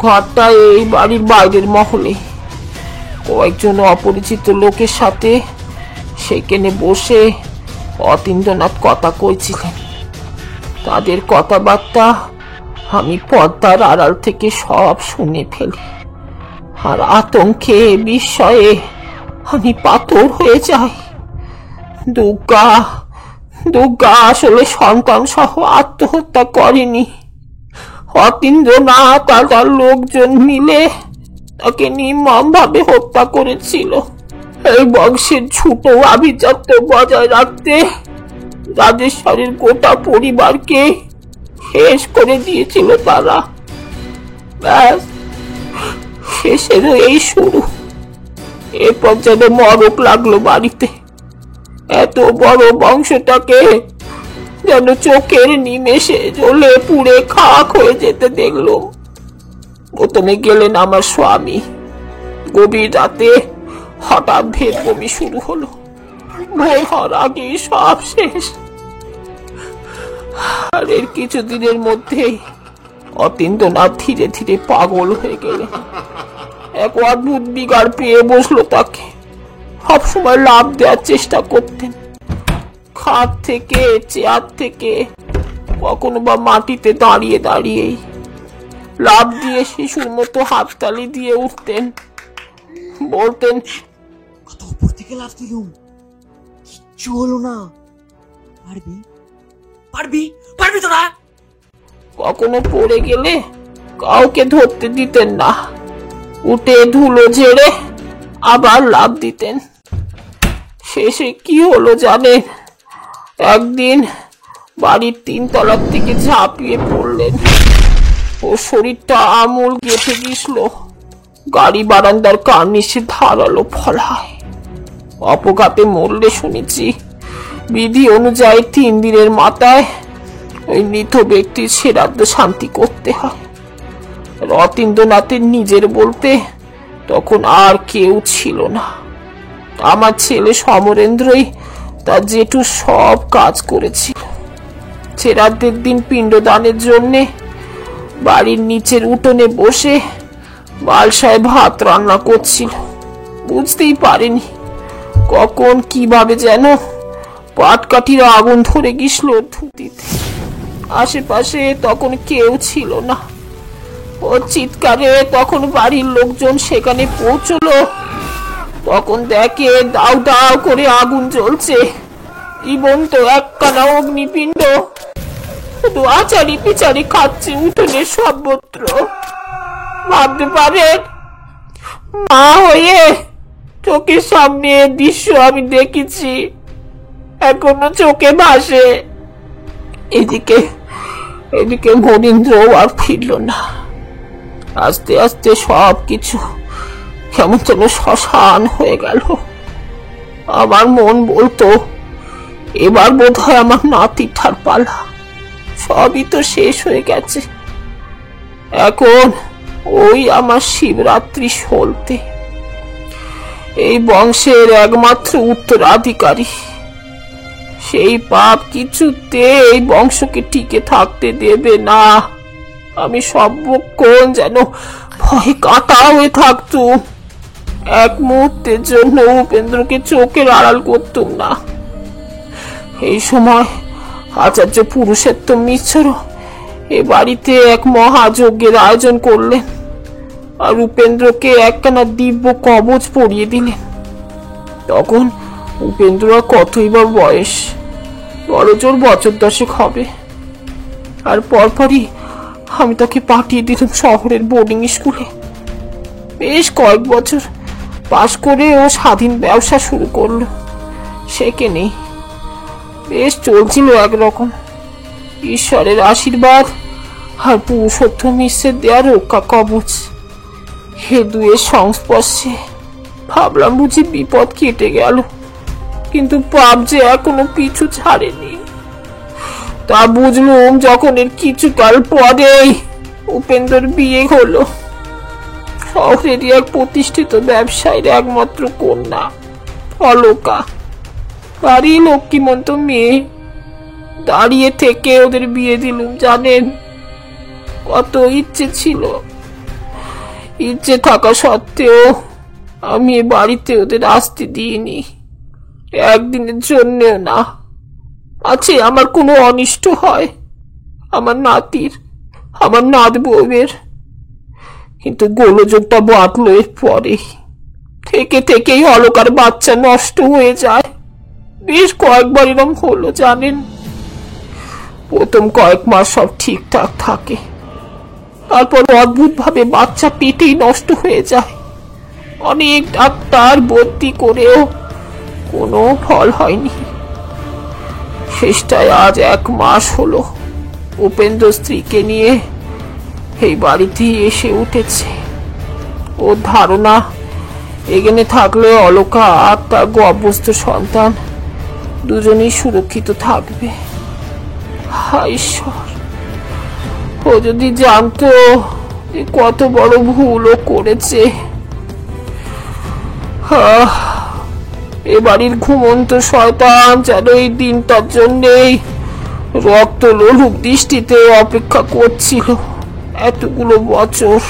ঘরটা এই বাড়ির বাইরের মহলে। কয়েকজন অপরিচিত লোকের সাথে সেখানে বসে অতীন্দ্রনাথ কথা কইছিলেন। তাদের কথাবার্তা আমি পর্দার আড়াল থেকে সব শুনে ফেলি, আর আতঙ্কে বিস্ময়ে আমি পাথর হয়ে যাই। দুর্গা দুর্গা আসলে সন্তান সহ আত্মহত্যা করেনি। অতীন্দ্রনাথ আর তার লোকজন মিলে তাকে নির্মম ভাবে হত্যা করেছিল। এই বংশের ছোট আভিজাত্য বজায় রাখতে রাজেশ্বরের গোটা পরিবারকে শেষ করে দিয়েছিল তারা। ব্যাস, শেষেরও এই শুরু। এরপর যেন মরক লাগলো বাড়িতে। এত বড় বংশটাকে যেন চোখের নিমেষে জ্বলে পুড়ে খাক হয়ে যেতে দেখলো। প্রথমে গেলেন আমার স্বামী। গভীর রাতে হঠাৎ ভেদ বমি শুরু হলো। ভোর হওয়ার আগেই সব শেষ। আর এর কিছুদিনের মধ্যেই অতীন্দ্রনাথ ধীরে ধীরে পাগল হয়ে গেলেন। এক অদ্ভুত বিগাড় পেয়ে বসলো তাকে। সবসময় লাভ দেওয়ার চেষ্টা করতেন, খাট থেকে, চেয়ার থেকে, কখনো বা মাটিতে দাঁড়িয়ে দাঁড়িয়েই লাভ দিয়ে শিশুর মতো হাততালি দিয়ে উঠতেন। বলতেন, কত উপর থেকে লাফ দিলুম, কিচ্ছু হলো না। পারবি পারবি পারবি তোরা। কখনো পড়ে গেলে কাউকে ধরতে দিতেন না। উঠে ধুলো ঝেড়ে আবার লাফ দিতেন। শেষে কি হলো জানেন? একদিন বাড়ির 3 তলার থেকে ঝাঁপিয়ে পড়লেন। ওর শরীরটা আমূল গেঁথে গেছিল গাড়ি বারান্দার কার্নিশে ধারালো ফলায়। অপঘাতে মরলে শুনেছি। বিধি অনুযায়ী 3 দিনের মাথায় ওই মৃত ব্যক্তির শ্রাদ্ধ শান্তি করতে হয়। রতীন্দ্রনাথের নিজের বলতে তখন আর কেউ ছিল না। আমার ছেলে সমরেন্দ্রই তার জেঠু সব কাজ করেছিল। শ্রাদ্ধের দিন পিণ্ডদানের জন্যে বাড়ির নিচের উঠোনে বসে বালসায় ভাত রান্না করছিল। বুঝতেই পারেনি কখন কিভাবে যেন পাটকাঠির আগুন ধরে গেছিল ধুতিতে। আশেপাশে তখন কেউ ছিল না। ওর চিৎকারে তখন বাড়ির লোকজন সেখানে পৌঁছলো। তখন দেখে দাউ দাউ করে আগুন জ্বলছে। জীবন্ত একখানা অগ্নিপিণ্ড শুধু আচারি পিচারি খাচ্ছে উঠোনে সর্বত্র। ভাবতে পারেন, মা হয়ে চোখের সামনে দৃশ্য আমি দেখেছি, এখনো চোখে ভাসে। এদিকে এদিকে মনীন্দ্র আর ফিরল না। আস্তে আস্তে সব কিছু কেমন যেন শ্মশান হয়ে গেল। আমার মন বলতো, এবার বোধ হয় আমার নাতিটার পালা। সবই তো শেষ হয়ে গেছে। এখন ওই আমার শিবরাত্রি সলতে, এই বংশের একমাত্র উত্তরাধিকারী। সেই পাপ কিছুতে এই বংশকে টিকে থাকতে দেবে না। আমি সর্বক্ষণ যেন ভয়ে কাঁটা হয়ে থাকতুম। এক মুহূর্তের জন্য উপেন্দ্রকে চোখের আড়াল করতুম না। এই সময় আচার্য পুরুষোত্তম মিশ্র এ বাড়িতে এক মহাযজ্ঞের আয়োজন করলেন আর উপেন্দ্রকে একখানা দিব্য কবচ পরিয়ে দিলেন। তখন উপেন্দ্র কতই বা বয়স, বড় জোর বছর 10 হবে। আর পরপরই আমি তাকে পাঠিয়ে দিলাম শহরের বোর্ডিং স্কুলে। বেশ কয়েক বছর পাশ করে ও স্বাধীন ব্যবসা শুরু করলো। সেখানেই বেশ চলছিল একরকম। ঈশ্বরের আশীর্বাদ আর পুরুষোত্তম মিশ্রের দেয়া রক্ষা কবচ, হে দুয়ের সংস্পর্শে ভাবলাম বুঝি বিপদ কেটে গেল। কিন্তু পাপ যে এখনো পিছু ছাড়েনি। তা বুঝলুম যখন এর কিছুকাল পরেই উপেন্দ্রর বিয়ে হলো। শহরেরই এক প্রতিষ্ঠিত ব্যবসায়ীর একমাত্র কন্যা অলকা। বাড়ি লক্ষ্মীমন্ত মেয়ে। দাঁড়িয়ে থেকে ওদের বিয়ে দিলুম। জানেন, কত ইচ্ছে ছিল। ইচ্ছে থাকা সত্ত্বেও আমি এ বাড়িতে ওদের আসতে দিইনি, একদিনের জন্যেও না। আছে আমার কোনো অনিষ্ট হয় আমার নাতির, আমার নাত বউয়ের। কিন্তু গোলযোগটা বাঁধলো এর পরে। থেকে থেকেই অলকার বাচ্চা নষ্ট হয়ে যায়। বেশ কয়েকবার এরম হলো জানেন। প্রথম কয়েক মাস সব ঠিকঠাক থাকে, তারপর অদ্ভুত ভাবে বাচ্চা পেটেই নষ্ট হয়ে যায়। অনেক ডাক্তার ভর্তি করেও কোনো ফল হয়নি। শেষটায় আজ 1 মাস হলো উপেন্দ্র স্ত্রীকে নিয়ে এই বাড়িতেই এসে উঠেছে। ওর ধারণা এখানে থাকলে অলকা আর তার গর্ভস্থ সন্তান দুজনেই সুরক্ষিত থাকবে। হায় ঈশ্বর, ও যদি জানতো যে কত বড় ভুলও করেছে। এ বাড়ির ঘুমন্ত শয়তান যেন এই দিনটার জন্যেই রক্ত লোলুপ দৃষ্টিতে অপেক্ষা করছিল এতগুলো বছর।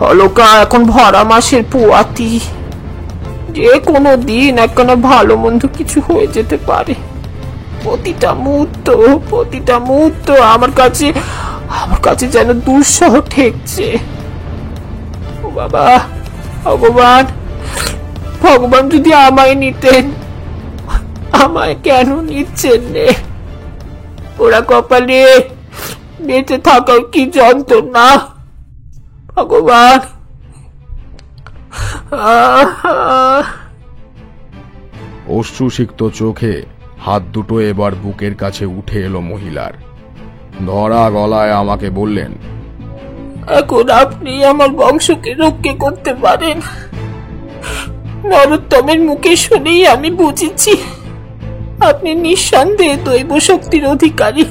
অলকা এখন ভরা মাসের পুয়াতি, যে কোনো দিন একখানা ভালো মন্দ কিছু হয়ে যেতে পারে। প্রতিটা মুহূর্ত আমার কাছে যেন দুঃসহ ঠেকছে। ও বাবা, ভগবান যদি আমায় নিতেন, আমায় কেন নিচ্ছেন রে? ওরা কপালে বেঁচে থাকার কি যন্ত্রণা ভগবান। অশ্রুসিক্ত চোখে হাত দুটো এবার বুকের কাছে উঠে এলো মহিলার। ধরা গলায় আমাকে বললেন, এখন আপনি আমার বংশকে রক্ষা করতে পারেন। নরোত্তমের মুখে শুনেই আমি বুঝেছি আপনি নিঃসন্দেহে দৈব শক্তির অধিকারী।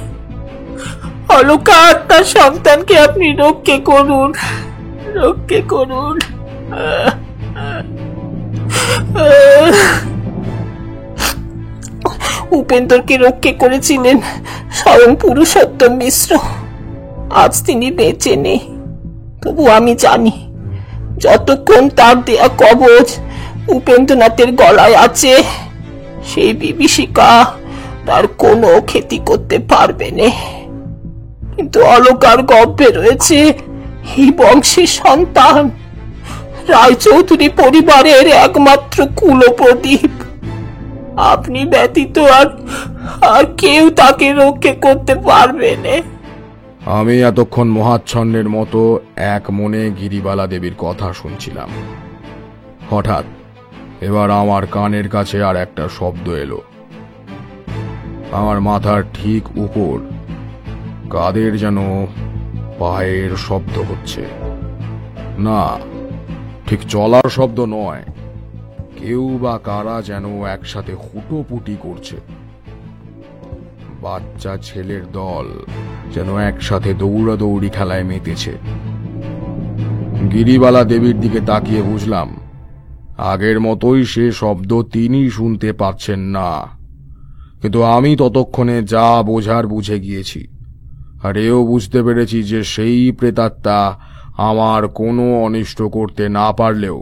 অলকা আর তার সন্তানকে আপনি রক্ষা করুন। উপেন্দ্রকে রক্ষা করেছিলেন স্বয়ং পুরুষোত্তম মিশ্র। আজ তিনি বেঁচে নেই, তবু আমি জানি যতক্ষণ তার দেয়া কবচ উপেন্দ্রনাথের গলায় আছে, সেই বিভীষিকা তার কোনো ক্ষতি করতে পারবে না। কিন্তু অলকার গর্ভে রয়েছে এই বংশের সন্তান, রায়চৌধুরী পরিবারের একমাত্র কুলপ্রদীপ। আপনি ব্যতীত আর কেউ তাকে রক্ষা করতে পারবে না। আমি এতক্ষণ মহাচ্ছন্নের মতো এক মনে গিরিবালা দেবীর কথা শুনছিলাম। হঠাৎ এবার আমার কানের কাছে আর একটা শব্দ এলো। আমার মাথার ঠিক উপর কাদের যেন পায়ের শব্দ হচ্ছে। না, ঠিক চলার শব্দ নয়, কেউ বা কারা যেন একসাথে হুটোপুটি করছে। বাচ্চা ছেলের দল যেন একসাথে দৌড়াদৌড়ি খেলায় মেতেছে। গিরিবালা দেবীর দিকে তাকিয়ে বুঝলাম আগের মতোই সে শব্দ তিনি শুনতে পাচ্ছেন না, কিন্তু আমি ততক্ষণে যা বোঝার বুঝে গিয়েছি। আর এও বুঝতে পেরেছি যে সেই প্রেতাত্মা আমার কোনো অনিষ্ট করতে না পারলেও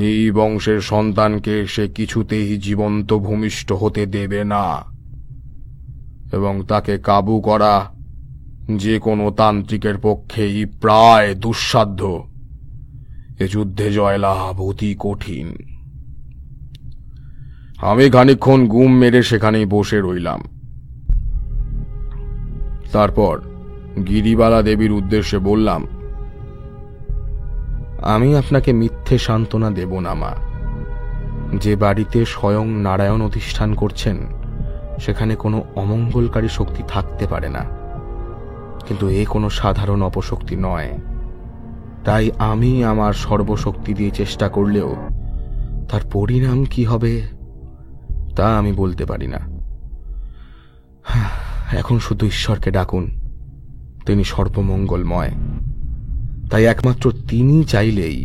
এই বংশের সন্তানকে সে কিছুতেই জীবন্ত ভূমিষ্ঠ হতে দেবে না, এবং তাকে কাবু করা যে কোনো তান্ত্রিকের পক্ষেই প্রায় দুঃসাধ্য। এ যুদ্ধে জয়লাভ অতি কঠিন। আমি খানিকক্ষণ গুম মেরে সেখানেই বসে রইলাম। তারপর গিরিবালা দেবীর উদ্দেশ্যে বললাম, আমি আপনাকে মিথ্যে সান্ত্বনা দেব না মা। যে বাড়িতে স্বয়ং নারায়ণ অধিষ্ঠান করছেন সেখানে কোনো অমঙ্গলকারী শক্তি থাকতে পারে না, কিন্তু এ কোনো সাধারণ অপশক্তি নয়। তাই আমি আমার সর্বশক্তি দিয়ে চেষ্টা করলেও তার পরিণাম কি হবে তা আমি বলতে পারি না। এখন শুধু ঈশ্বরকে ডাকুন, তিনি সর্বমঙ্গলময়। তাই একমাত্র তিনি চাইলেই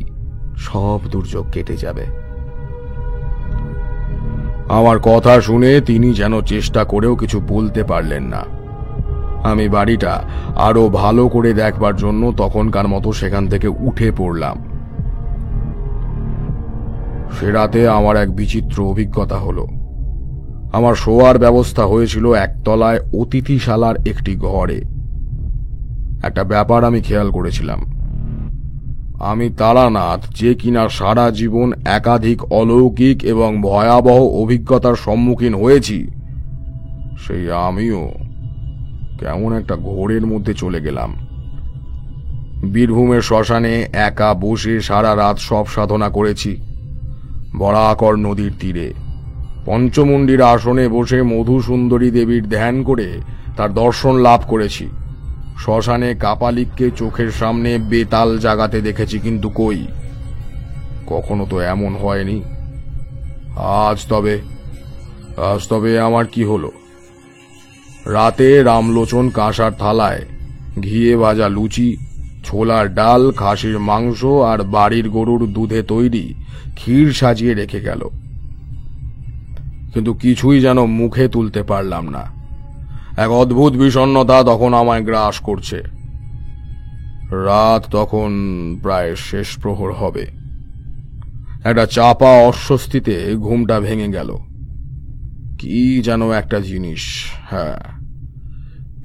সব দুর্যোগ কেটে যাবে। আমার কথা শুনে তিনি যেন চেষ্টা করেও কিছু বলতে পারলেন না। আমি বাড়িটা আরো ভালো করে দেখবার জন্য তখনকার মতো সেখান থেকে উঠে পড়লাম। সে রাতে আমার এক বিচিত্র অভিজ্ঞতা হলো। আমার শোয়ার ব্যবস্থা হয়েছিল একতলায় অতিথিশালার একটি ঘরে। একটা ব্যাপার আমি খেয়াল করেছিলাম। আমি তারানাথ, যে কিনা সারা জীবন একাধিক অলৌকিক এবং ভয়াবহ অভিজ্ঞতার সম্মুখীন হয়েছি, সেই আমিও কেমন একটা ঘোরের মধ্যে চলে গেলাম। বীরভূমের শ্মশানে একা বসে সারা রাত সব সাধনা করেছি। বরাকর নদীর তীরে পঞ্চমুণ্ডির আসনে বসে মধুসুন্দরী দেবীর ধ্যান করে তার দর্শন লাভ করেছি। শ্মশানে কাপালিককে চোখের সামনে বেতাল জাগাতে দেখেছি, কিন্তু কই, কখনো তো এমন হয়নি। আজ তবে আজ তবে আমার কি হলো? রাতে রামলোচন কাঁসার থালায় ঘিয়ে ভাজা লুচি, ছোলার ডাল, খাসির মাংস আর বাড়ির গরুর দুধে তৈরি ক্ষীর সাজিয়ে রেখে গেল, কিন্তু কিছুই যেন মুখে তুলতে পারলাম না। এক অদ্ভুত বিষণ্ণতা তখন আমায় গ্রাস করছে। রাত তখন প্রায় শেষ প্রহর হবে। একটা চাপা অস্বস্তিতে ঘুমটা ভেঙে গেল। কি যেন একটা জিনিস,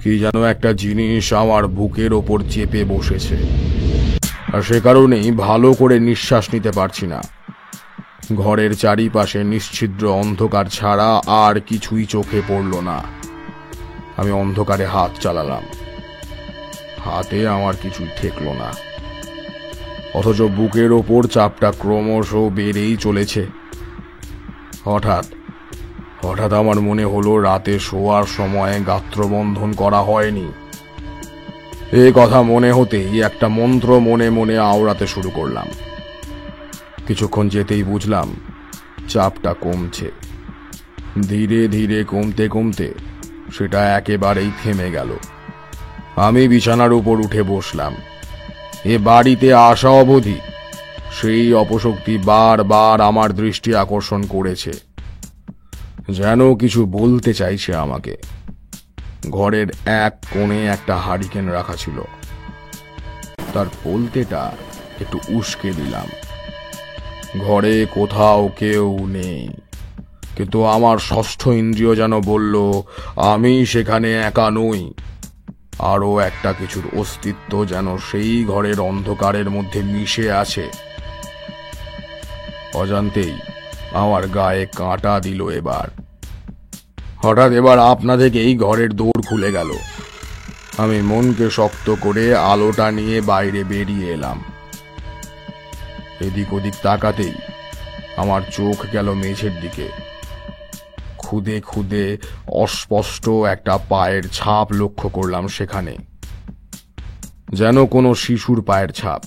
কি যেন একটা জিনিস আমার বুকের ওপর চেপে বসেছে, আর সে কারণেই ভালো করে নিঃশ্বাস নিতে পারছি না। ঘরের চারিপাশে নিশ্ছিদ্র অন্ধকার ছাড়া আর কিছুই চোখে পড়ল না। আমি অন্ধকারে হাত চালালাম, হাতে আমার কিছুই ঠেকল না, অথচ বুকের ওপর চাপটা ক্রমশ বেড়েই চলেছে। হঠাৎ আমার মনে হলো রাতে শোয়ার সময় গাত্রবন্ধন করা হয়নি। এ কথা মনে হতেই একটা মন্ত্র মনে মনে আওড়াতে শুরু করলাম। কিছুক্ষণ যেতেই বুঝলাম চাপটা কমছে। ধীরে ধীরে কমতে কমতে সেটা একেবারেই থেমে গেল। আমি বিছানার উপর উঠে বসলাম। এ বাড়িতে আসা অবধি সেই অপশক্তি বারবার আমার দৃষ্টি আকর্ষণ করেছে, যেন কিছু বলতে চাইছে আমাকে। ঘরের এক কোণে একটা হারিকেন রাখা ছিল, তার পোলতেটা একটু উস্কে দিলাম। ঘরে কোথাও কেউ নেই, কিন্তু আমার ষষ্ঠ ইন্দ্রিয় যেন বলল আমি সেখানে একা নই। আরো একটা কিছুর অস্তিত্ব যেন সেই ঘরের অন্ধকারের মধ্যে মিশে আছে। অজান্তেই আমার গায়ে কাঁটা দিল। হঠাৎ এবার আপনা থেকেই ঘরের দৌড় খুলে গেল। আমি মনকে শক্ত করে আলোটা নিয়ে বাইরে বেরিয়ে এলাম। এদিক ওদিক তাকাতেই আমার চোখ গেল মেঝের দিকে। খুদে খুদে অস্পষ্ট একটা পায়ের ছাপ লক্ষ্য করলাম সেখানে, যেন কোনো শিশুর পায়ের ছাপ।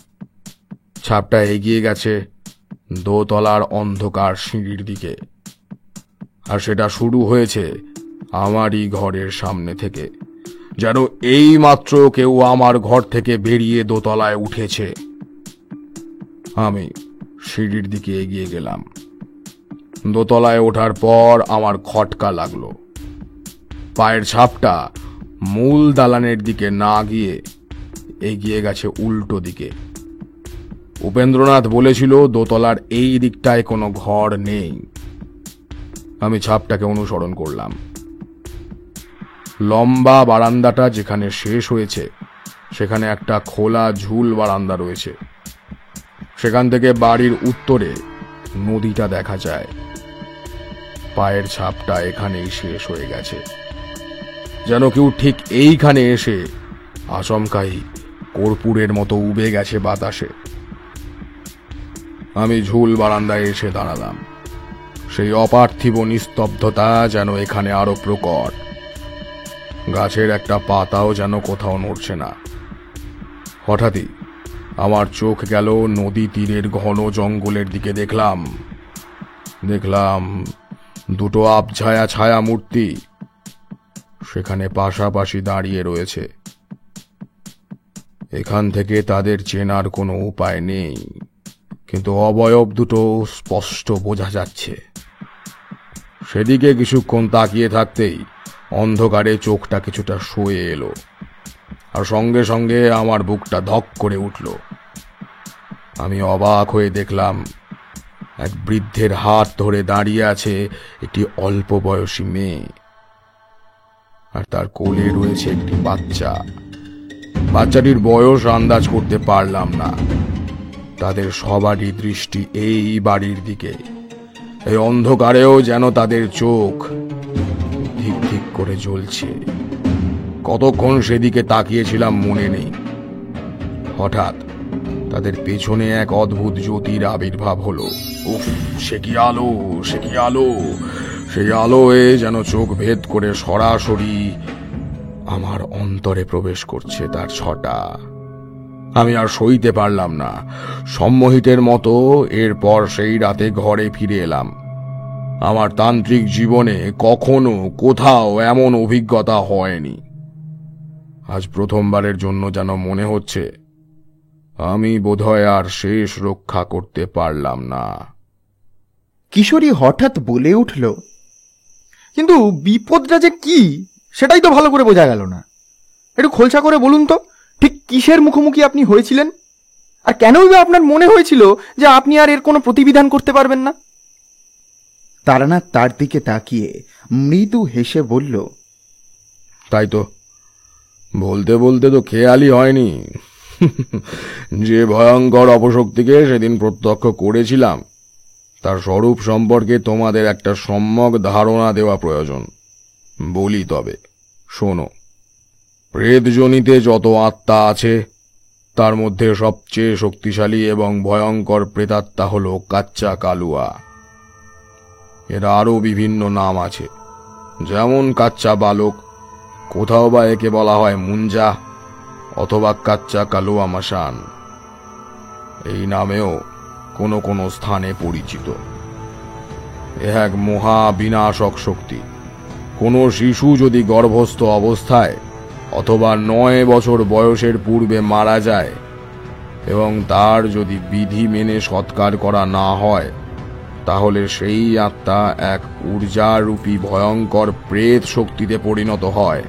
ছাপটা এগিয়ে গেছে দোতলার অন্ধকার সিঁড়ির দিকে, আর সেটা শুরু হয়েছে আমারই ঘরের সামনে থেকে, যেন এই মাত্র কেউ আমার ঘর থেকে বেরিয়ে দোতলায় উঠেছে। আমি সিঁড়ির দিকে এগিয়ে গেলাম। দোতলায় ওঠার পর আমার খটকা লাগলো। পায়ের ছাপটা মূল দালানের দিকে না গিয়ে এগিয়ে গেছে উল্টো দিকে। উপেন্দ্রনাথ বলেছিল দোতলার এই দিকটায় কোনো ঘর নেই। আমি ছাপটাকে অনুসরণ করলাম। লম্বা বারান্দাটা যেখানে শেষ হয়েছে সেখানে একটা খোলা ঝুল বারান্দা রয়েছে। সেখান থেকে বাড়ির উত্তরে নদীটা দেখা যায়। পায়ের ছাপটা এখানেই শেষ হয়ে গেছে, যেন কেউ ঠিক এইখানে এসে আচমকাই কর্পূরের মতো উবে গেছে বাতাসে। আমি ঝুল বারান্দায় এসে দাঁড়ালাম। সেই অপার্থিব নিস্তব্ধতা যেন এখানে আরো প্রকট। গাছের একটা পাতাও যেন কোথাও নড়ছে না। হঠাৎই আমার চোখ গেল নদী তীরের ঘন জঙ্গলের দিকে। দেখলাম দুটো আবছায়া ছায়া মূর্তি সেখানে পাশাপাশি দাঁড়িয়ে রয়েছে। এখান থেকে তাদের চেনার কোনো উপায় নেই, কিন্তু অবয়ব দুটো স্পষ্ট বোঝা যাচ্ছে। সেদিকে কিছুক্ষণ তাকিয়ে থাকতেই অন্ধকারে চোখটা কিছুটা সয়ে এলো, আর সঙ্গে সঙ্গে আমার বুকটা ধক করে উঠল। আমি অবাক হয়ে দেখলাম এক বৃদ্ধের হাত ধরে দাঁড়িয়ে আছে একটি অল্প বয়সী মেয়ে, আর তার কোলে রয়েছে একটি বাচ্চা। বাচ্চাটির বয়স আন্দাজ করতে পারলাম না। তাদের সবারই দৃষ্টি এই বাড়ির দিকে। এই অন্ধকারেও যেন তাদের চোখ ঠিক ঠিক করে জ্বলছে। কতক্ষণ সেদিকে তাকিয়েছিলাম মনে নেই। হঠাৎ তাদের পেছনে এক অদ্ভুত জ্যোতির আবির্ভাব হলো। উফ, সে কি আলো, সে কি আলো! সেই আলোয় যেন চোখ ভেদ করে সরাসরি আমার অন্তরে প্রবেশ করছে তার ছটা। আমি আর সইতে পারলাম না। সম্মোহিতের মতো এরপর সেই রাতে ঘরে ফিরে এলাম। আমার তান্ত্রিক জীবনে কখনো কোথাও এমন অভিজ্ঞতা হয়নি। আজ প্রথমবারের জন্য যেন মনে হচ্ছে আমি বোধহয় আর শেষ রক্ষা করতে পারলাম না। কিশোরী হঠাৎ বলে উঠল, কিন্তু বিপদটা যে কি সেটাই তো ভালো করে বোঝা গেল না। একটু খোলসা করে বলুন তো, ঠিক কিসের মুখোমুখি আপনি হয়েছিলেন, আর কেনই বা আপনার মনে হয়েছিল যে আপনি আর এর কোনো প্রতিবিধান করতে পারবেন না? তারানাথ তার দিকে তাকিয়ে মৃদু হেসে বলল, তাই তো, বলতে বলতে তো খেয়ালই হয়নি। যে ভয়ঙ্কর অপশক্তিকে সেদিন প্রত্যক্ষ করেছিলাম তার স্বরূপ সম্পর্কে তোমাদের একটা সম্যক ধারণা দেওয়া প্রয়োজন। বলি তবে শোনো, প্রেতজনিতে যত আত্মা আছে তার মধ্যে সবচেয়ে শক্তিশালী এবং ভয়ঙ্কর প্রেতাত্মা হল কাচ্চা কালুয়া। এর আরও বিভিন্ন নাম আছে, যেমন কাচ্চা বালক, কোথাও বা একে বলা হয় মুঞ্জা অথবা কাচ্চা কালুয়া মাসান। এই নামেও কোনো কোনো স্থানে পরিচিত। এ এক মহা বিনাশক শক্তি। কোনো শিশু যদি গর্ভস্থ অবস্থায় অথবা 9 বছর বয়সের পূর্বে মারা যায় এবং তার যদি বিধি মেনে সৎকার করা না হয়, তাহলে সেই আত্মা এক ঊর্জারূপী ভয়ঙ্কর প্রেত শক্তিতে পরিণত হয়।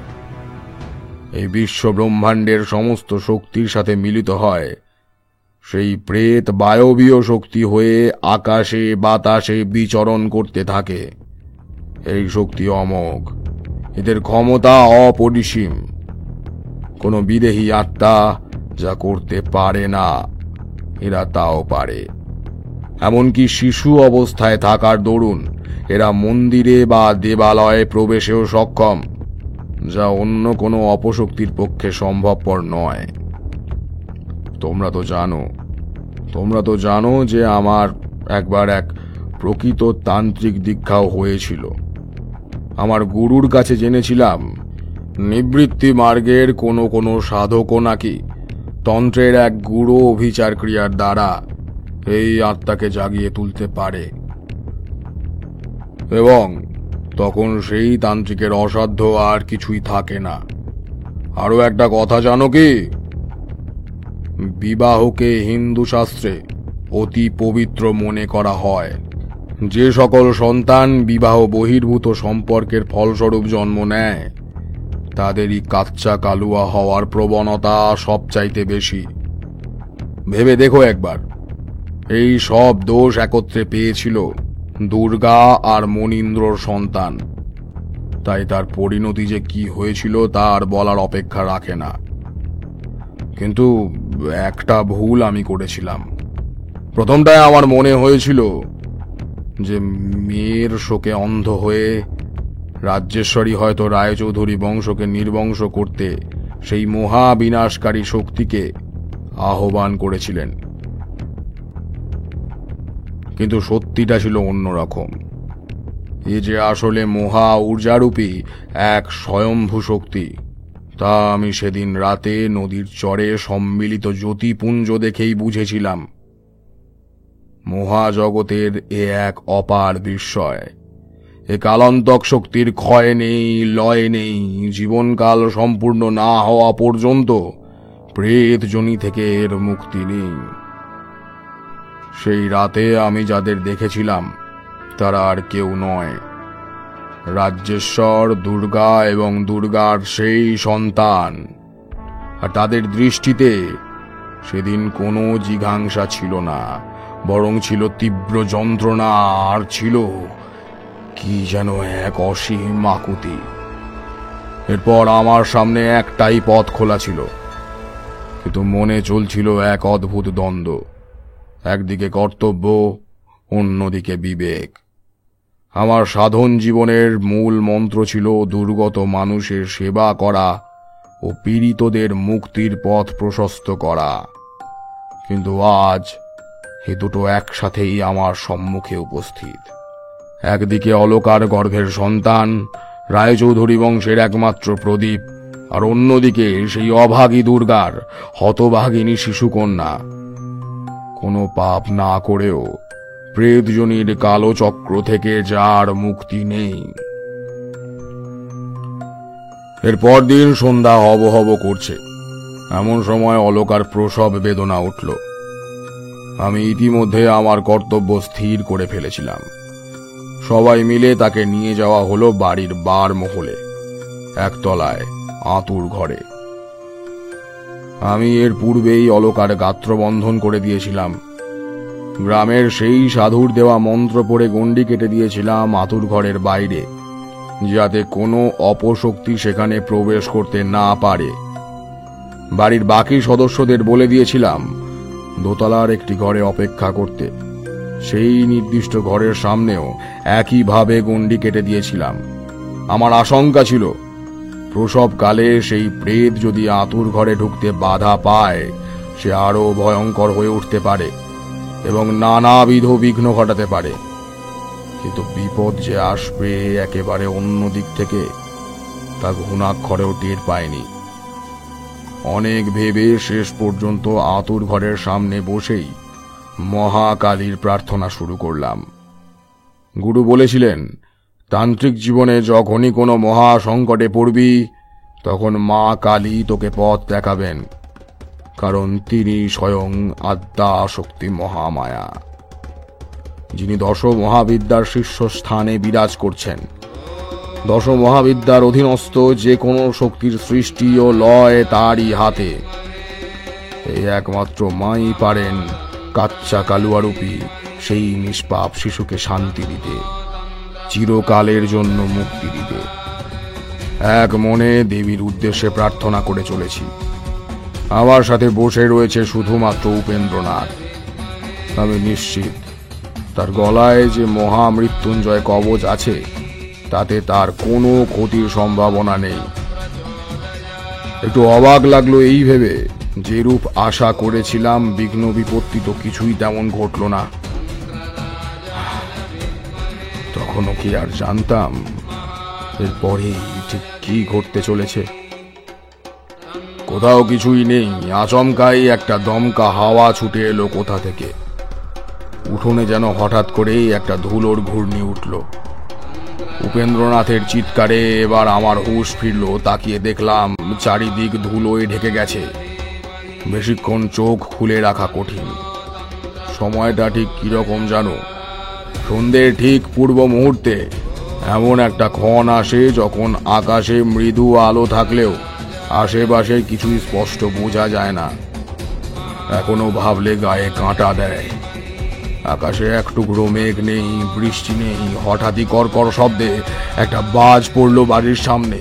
এই বিশ্ব ব্রহ্মাণ্ডের সমস্ত শক্তির সাথে মিলিত হয়। সেই প্রেত বায়বীয় শক্তি হয়ে আকাশে বাতাসে বিচরণ করতে থাকে। এই শক্তি অমোঘ, এদের ক্ষমতা অপরিসীম। কোনো বিদেহী আত্মা যা করতে পারে না, এরা তাও পারে। এমনকি শিশু অবস্থায় থাকার দরুন এরা মন্দিরে বা দেবালয়ে প্রবেশেও সক্ষম, যা অন্য কোনো অপশক্তির পক্ষে সম্ভবপর নয়। তোমরা তো জানো যে আমার একবার এক প্রকৃত তান্ত্রিক দীক্ষাও হয়েছিল। আমার গুরুর কাছে জেনেছিলাম নিবৃত্তি মার্গের কোনো কোনো সাধকও নাকি তন্ত্রের এক গূঢ় অভিচার ক্রিয়ার দ্বারা এই আত্মাকে জাগিয়ে তুলতে পারে, এবং তখন সেই তান্ত্রিকের অসাধ্য আর কিছুই থাকে না। আরো একটা কথা জানো কি? বিবাহকে হিন্দু শাস্ত্রে অতি পবিত্র মনে করা হয়। যে সকল সন্তান বিবাহ বহির্ভূত সম্পর্কের ফলস্বরূপ জন্ম নেয় তাদেরই কাচ্চা কালুয়া হওয়ার প্রবণতা সবচাইতে বেশি। ভেবে দেখো একবার, এই সব দোষ একত্রে পেয়েছিল দুর্গা আর মনীন্দ্রর সন্তান। তাই তার পরিণতি যে কি হয়েছিল তা আর বলার অপেক্ষা রাখে না। কিন্তু একটা ভুল আমি করেছিলাম। প্রথমটায় আমার মনে হয়েছিল যে মেয়ের শোকে অন্ধ হয়ে রাজ্যেশ্বরী হয়তো রায়চৌধুরী বংশকে নির্বংশ করতে সেই মহা বিনাশকারী শক্তিকে আহ্বান করেছিলেন। কিন্তু সত্যিটা ছিল অন্যরকম। এ যে আসলে মহা ঊর্জারূপী এক স্বয়ম্ভু শক্তি, তা আমি সেদিন রাতে নদীর চরে সম্মিলিত জ্যোতিপুঞ্জ দেখেই বুঝেছিলাম। মহাজগতের এ এক অপার বিস্ময়। এ কালান্তক শক্তির ক্ষয় নেই, লয় নেই। জীবনকাল সম্পূর্ণ না হওয়া পর্যন্ত প্রেতজনি থেকে এর মুক্তি নেই। সেই রাতে আমি যাদের দেখেছিলাম তারা আর কেউ নয়, রাজ্যেশ্বর, দুর্গা এবং দুর্গার সেই সন্তান। আর তাদের দৃষ্টিতে সেদিন কোনো জিঘাংসা ছিল না, বরং ছিল তীব্র যন্ত্রণা, আর ছিল কি যেন এক অসীম আকুতি। এরপর আমার সামনে একটাই পথ খোলা ছিল, কিন্তু মনে চলছিল এক অদ্ভুত দ্বন্দ্ব। একদিকে কর্তব্য, অন্যদিকে বিবেক। আমার সাধন জীবনের মূল মন্ত্র ছিল দুর্গত মানুষের সেবা করা ও পীড়িতদের মুক্তির পথ প্রশস্ত করা। কিন্তু আজ এ দুটো একসাথেই আমার সম্মুখে উপস্থিত। একদিকে অলকার গর্ভের সন্তান, রায়চৌধুরী বংশের একমাত্র প্রদীপ, আর অন্যদিকে সেই অভাগী দুর্গার হতভাগিনী শিশুকন্যা। কোনো পাপ না করেও প্রেতজনির কালো চক্র থেকে যার মুক্তি নেই। এরপর দিন সন্ধ্যা হব হব করছে, এমন সময় অলকার প্রসব বেদনা উঠল। আমি ইতিমধ্যে আমার কর্তব্য স্থির করে ফেলেছিলাম। সবাই মিলে তাকে নিয়ে যাওয়া হলো বাড়ির বার মহলে, একতলায় আঁতুর ঘরে। আমি এর পূর্বেই অলকার গাত্রবন্ধন করে দিয়েছিলাম। গ্রামের সেই সাধুর দেওয়া মন্ত্র পড়ে গণ্ডি কেটে দিয়েছিলাম আঁতুর ঘরের বাইরে, যাতে কোনো অপশক্তি সেখানে প্রবেশ করতে না পারে। বাড়ির বাকি সদস্যদের বলে দিয়েছিলাম দোতলার একটি ঘরে অপেক্ষা করতে। সেই নির্দিষ্ট ঘরের সামনেও একইভাবে গণ্ডি কেটে দিয়েছিলাম। আমার আশঙ্কা ছিল প্রসবকালে সেই প্রেত যদি আঁতুর ঘরে ঢুকতে বাধা পায়, সে আরো ভয়ঙ্কর হয়ে উঠতে পারে এবং নানাবিধ বিঘ্ন ঘটাতে পারে। কিন্তু বিপদ যে আসবে একেবারে অন্য দিক থেকে, তা ঘুণাক্ষরেও টের পায়নি। অনেক ভেবে শেষ পর্যন্ত আঁতুর ঘরের সামনে বসেই মহাকালীর প্রার্থনা শুরু করলাম। গুরু বলেছিলেন, তান্ত্রিক জীবনে যখনই কোনো মহা সংকটে পড়বি, তখন মা কালী তোকে পথ দেখাবেন, কারণ তিনি স্বয়ং আদ্যা শক্তি মহামায়া, যিনি দশ মহাবিদ্যার শীর্ষস্থানে বিরাজ করছেন। দশ মহাবিদ্যার অধীনস্থ যে কোনো শক্তির সৃষ্টি ও লয় তারই হাতে। এই একমাত্র মাই পারেন কাচ্চা কালুয়ারূপী সেই নিষ্পাপ শিশুকে শান্তি দিতে, চিরকালের জন্য মুক্তি দিতে। এক মনে দেবীর উদ্দেশ্যে প্রার্থনা করে চলেছি। আমার সাথে বসে রয়েছে শুধুমাত্র উপেন্দ্রনাথ। আমি নিশ্চিত তার গলায় যে মহামৃত্যুঞ্জয় কবচ আছে, তাতে তার কোনো ক্ষতির সম্ভাবনা নেই। একটু অবাক লাগলো এই ভেবে, যে রূপ আশা করেছিলাম বিঘ্ন বিপত্তি তো কিছুই তেমন ঘটল না। তখনও কি আর জানতাম এরপরে ঠিক কি ঘটতে চলেছে? কোথাও কিছুই নেই, আচমকাই একটা দমকা হাওয়া ছুটে এলো কোথা থেকে। উঠোনে যেন হঠাৎ করেই একটা ধুলোর ঘূর্ণি উঠল। উপেন্দ্রনাথের চিৎকারে এবার আমার হুঁশ ফিরল। তাকিয়ে দেখলাম চারিদিক ধুলোয় ঢেকে গেছে। বেশিক্ষণ চোখ খুলে রাখা কঠিন। সময়টা ঠিক কিরকম জানো? সন্ধ্যের ঠিক পূর্ব মুহূর্তে এমন একটা ক্ষণ আসে যখন আকাশে মৃদু আলো থাকলেও আশেপাশে কিছুই স্পষ্ট বোঝা যায় না। এখনো ভাবলে গায়ে কাঁটা দেয়। আকাশে এক টুকরো মেঘ নেই, বৃষ্টি নেই। হঠাৎই কর্কর শব্দে একটা বাজ পড়ল বাড়ির সামনে।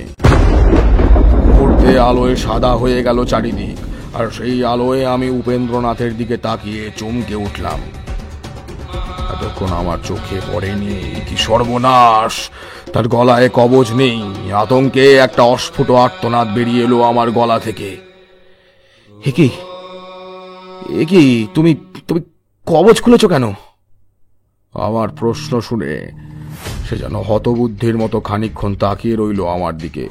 মুহূর্তে আলোয় সাদা হয়ে গেল চারিদিক, আর সেই আলোয় আমি উপেন্দ্রনাথের দিকে তাকিয়ে চমকে উঠলাম। এতক্ষণ আমার চোখে পড়েনি কি সর্বনাশ! তার গলায় কবচ নেই। আতঙ্কে একটা অস্ফুট আর্তনাদ বেরিয়ে এলো আমার গলা থেকে। একি তুমি তুমি কবচ খুলেছ কেন? আমার প্রশ্ন শুনে সে যেন হতবুদ্ধির মতো খানিকক্ষণ তাকিয়ে রইল আমার দিকে।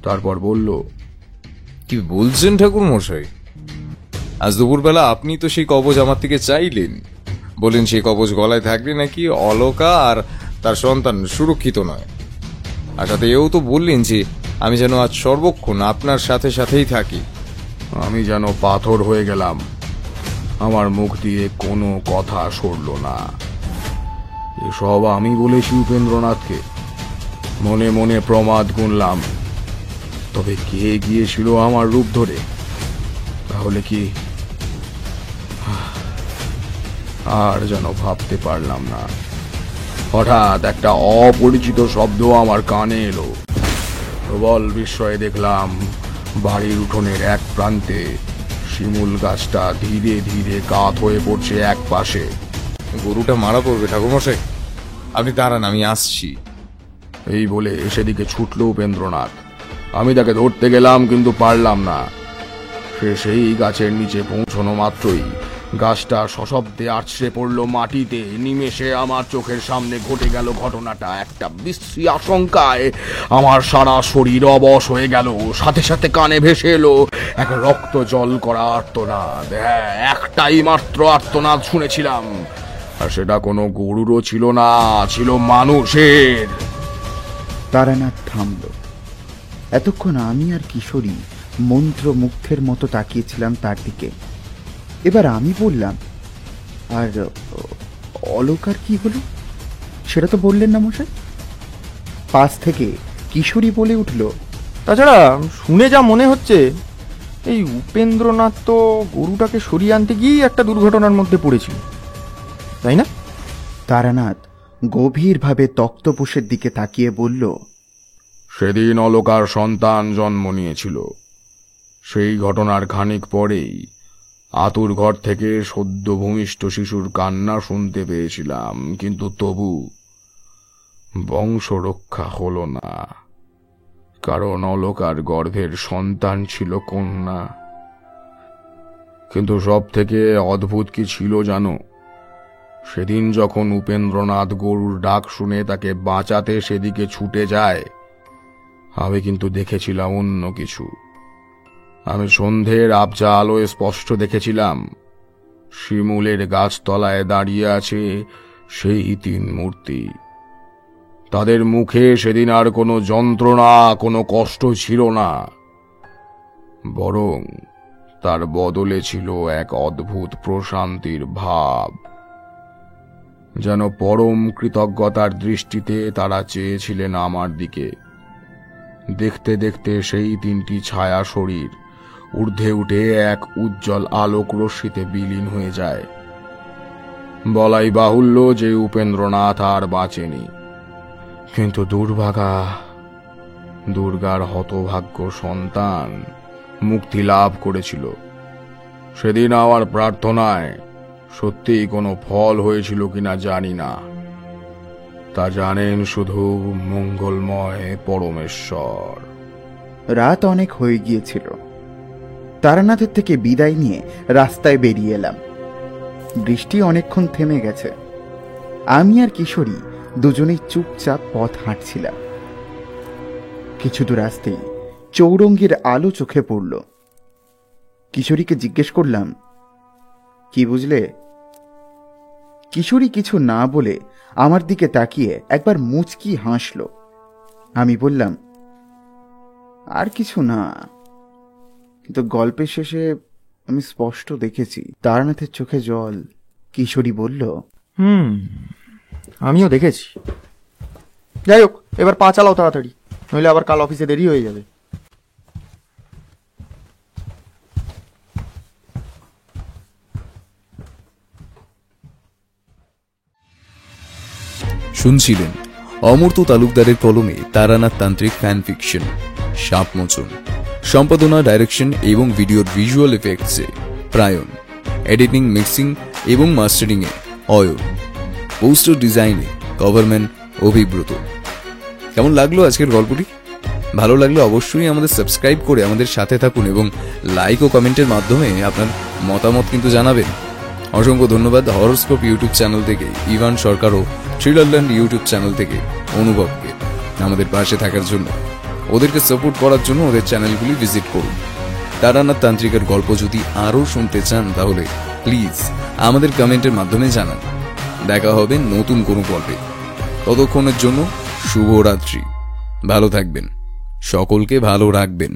তারপর বলল, কি বলছেন ঠাকুর মশাই? আজ দুপুরবেলা আপনি তো সেই কবচ আমার থেকে চাইলেন, বলেন সেই কবচ গলায় থাকলে নাকি অলকা আর তার সন্তান সুরক্ষিত নয়। আর সাথে এও তো বললেন যে আমি যেন আজ সর্বক্ষণ আপনার সাথে সাথেই থাকি। আমি যেন পাথর হয়ে গেলাম। আমার মুখ দিয়ে কোনো কথা সরল না। এসব আমি বলেছি উপেন্দ্রনাথকে। মনে মনে প্রমাদ গুনলাম। তবে কে গিয়েছিল আমার রূপ ধরে? তাহলে কি? আর যেন ভাবতে পারলাম না। হঠাৎ একটা অপরিচিত শব্দ আমার কানে এলো। প্রবল বিস্ময়ে দেখলাম বাড়ির উঠোনের এক প্রান্তে শিমুল গাছটা ধীরে ধীরে কাত হয়ে পড়ছে এক পাশে। গরুটা মারা পড়বে ঠাকুরমশাই, আপনি দাঁড়ান, আমি আসছি। এই বলে সেদিকে ছুটল উপেন্দ্রনাথ। আমি তাকে ধরতে গেলাম, কিন্তু পারলাম না। সে সেই গাছের নিচে পৌঁছানো মাত্রই গাছটা সশব্দে আছড়ে পড়ল মাটিতে। নিমেষে আমার চোখের সামনে ঘটে গেল ঘটনাটা। একটা বিশ্রী আশঙ্কায় আমার সারা শরীর অবশ হয়ে গেল। সাথে সাথে কানে ভেসে এলো এক রক্ত জল করা আর্তনাদ। হ্যাঁ, একটাই মাত্র আর্তনাদ শুনেছিলাম, আর সেটা কোনো গরুরও ছিল না, ছিল মানুষের। তারানাথ থামল। এতক্ষণ আমি আর কিশোরী মন্ত্রমুগ্ধের মতো তাকিয়েছিলাম তার দিকে। এবার আমি বললাম, আর অলকার কি হলো সেটা তো বললেন না মশাই। পাশ থেকে কিশোরী বলে উঠল, তাছাড়া শুনে যা মনে হচ্ছে এই উপেন্দ্রনাথ তো গরুটাকে সরিয়ে আনতে গিয়েই একটা দুর্ঘটনার মধ্যে পড়েছিল, তাই না? তারানাথ গভীরভাবে তক্তপোষের দিকে তাকিয়ে বলল, সেদিন অলকার সন্তান জন্ম নিয়েছিল। সেই ঘটনার খানিক পরেই আতুর ঘর থেকে সদ্য ভূমিষ্ঠ শিশুর কান্না শুনতে পেয়েছিলাম, কিন্তু তবু বংশ রক্ষা হলো না, কারণ অলকার গর্ভের সন্তান ছিল কন্যা। কিন্তু সব থেকে অদ্ভুত কি ছিল জানো? সেদিন যখন উপেন্দ্রনাথ গরুর ডাক শুনে তাকে বাঁচাতে সেদিকে ছুটে যায়, আমি কিন্তু দেখেছিলাম অন্য কিছু। আমি সন্ধ্যের আবজা আলোয় স্পষ্ট দেখেছিলাম শিমুলের গাছতলায় দাঁড়িয়ে আছে সেই 3 মূর্তি। তাদের মুখে সেদিন আর কোনো যন্ত্রণা, কোনো কষ্ট ছিল না, বরং তার বদলে ছিল এক অদ্ভুত প্রশান্তির ভাব। যেন পরম কৃতজ্ঞতার দৃষ্টিতে তারা চেয়েছিলেন আমার দিকে। দেখতে দেখতে সেই 3টি ছায়া শরীর ঊর্ধ্বে উঠে এক উজ্জ্বল আলোক রশ্মিতে বিলীন হয়ে যায়। বলাই বাহুল্য যে উপেন্দ্রনাথ আর বাঁচেনি, কিন্তু দুর্গার হতভাগ্য সন্তান মুক্তি লাভ করেছিল। সেদিন আমার প্রার্থনায় সত্যিই কোনো ফল হয়েছিল কিনা জানি না, তা জানেন শুধু মঙ্গলময় পরমেশ্বর। রাত অনেক হয়ে গিয়েছিল। তারানাথের থেকে বিদায় নিয়ে রাস্তায় বেরিয়ে এলাম। বৃষ্টি অনেকক্ষণ থেমে গেছে। আমি আর কিশোরী দুজনেই চুপচাপ পথ হাঁটছিলাম। কিছু দূর আসতেই চৌরঙ্গির আলো চোখে পড়ল। কিশোরীকে জিজ্ঞেস করলাম, কি বুঝলে? কিশোরী কিছু না বলে আমার দিকে তাকিয়ে একবার মুচকি হাসল। আমি বললাম, আর কিছু না, কিন্তু গল্পের শেষে আমি স্পষ্ট দেখেছি তারানাথের চোখে জল। কিশোরী বলল, আমিও দেখেছি। যাই হোক, এবার পা চালাও তাড়াতাড়ি, নইলে আবার কাল অফিসে দেরি হয়ে যাবে। শুনছিলেন অমর্ত্য তালুকদারের কলমে তারানাথ তান্ত্রিক ফ্যান ফিকশন সাপমোচন। সম্পাদনা, ডাইরেকশন এবং ভিডিওর ভিজুয়াল এফেক্টসে প্রায়ন, এডিটিং, মিক্সিং এবং মাস্টারিংয়ে অয়ন, পোস্টার ডিজাইনে গভর্নমেন্ট অভিব্রত। কেমন লাগলো আজকের গল্পটি? ভালো লাগলে অবশ্যই আমাদের সাবস্ক্রাইব করে আমাদের সাথে থাকুন এবং লাইক ও কমেন্টের মাধ্যমে আপনার মতামত কিন্তু জানাবেন। অসংখ্য ধন্যবাদ হরোস্কোপ ইউটিউব চ্যানেল থেকে ইভান সরকার ও থ্রিলারল্যান্ড ইউটিউব চ্যানেল থেকে অনুভবকে আমাদের পাশে থাকার জন্য। ওদেরকে সাপোর্ট করার জন্য ওদের চ্যানেলগুলি ভিজিট করুন। তারানাথ তান্ত্রিকের গল্প যদি আরও শুনতে চান তাহলে প্লিজ আমাদের কমেন্টের মাধ্যমে জানান। দেখা হবে নতুন কোনো গল্পে। ততক্ষণের জন্য শুভরাত্রি। ভালো থাকবেন, সকলকে ভালো রাখবেন।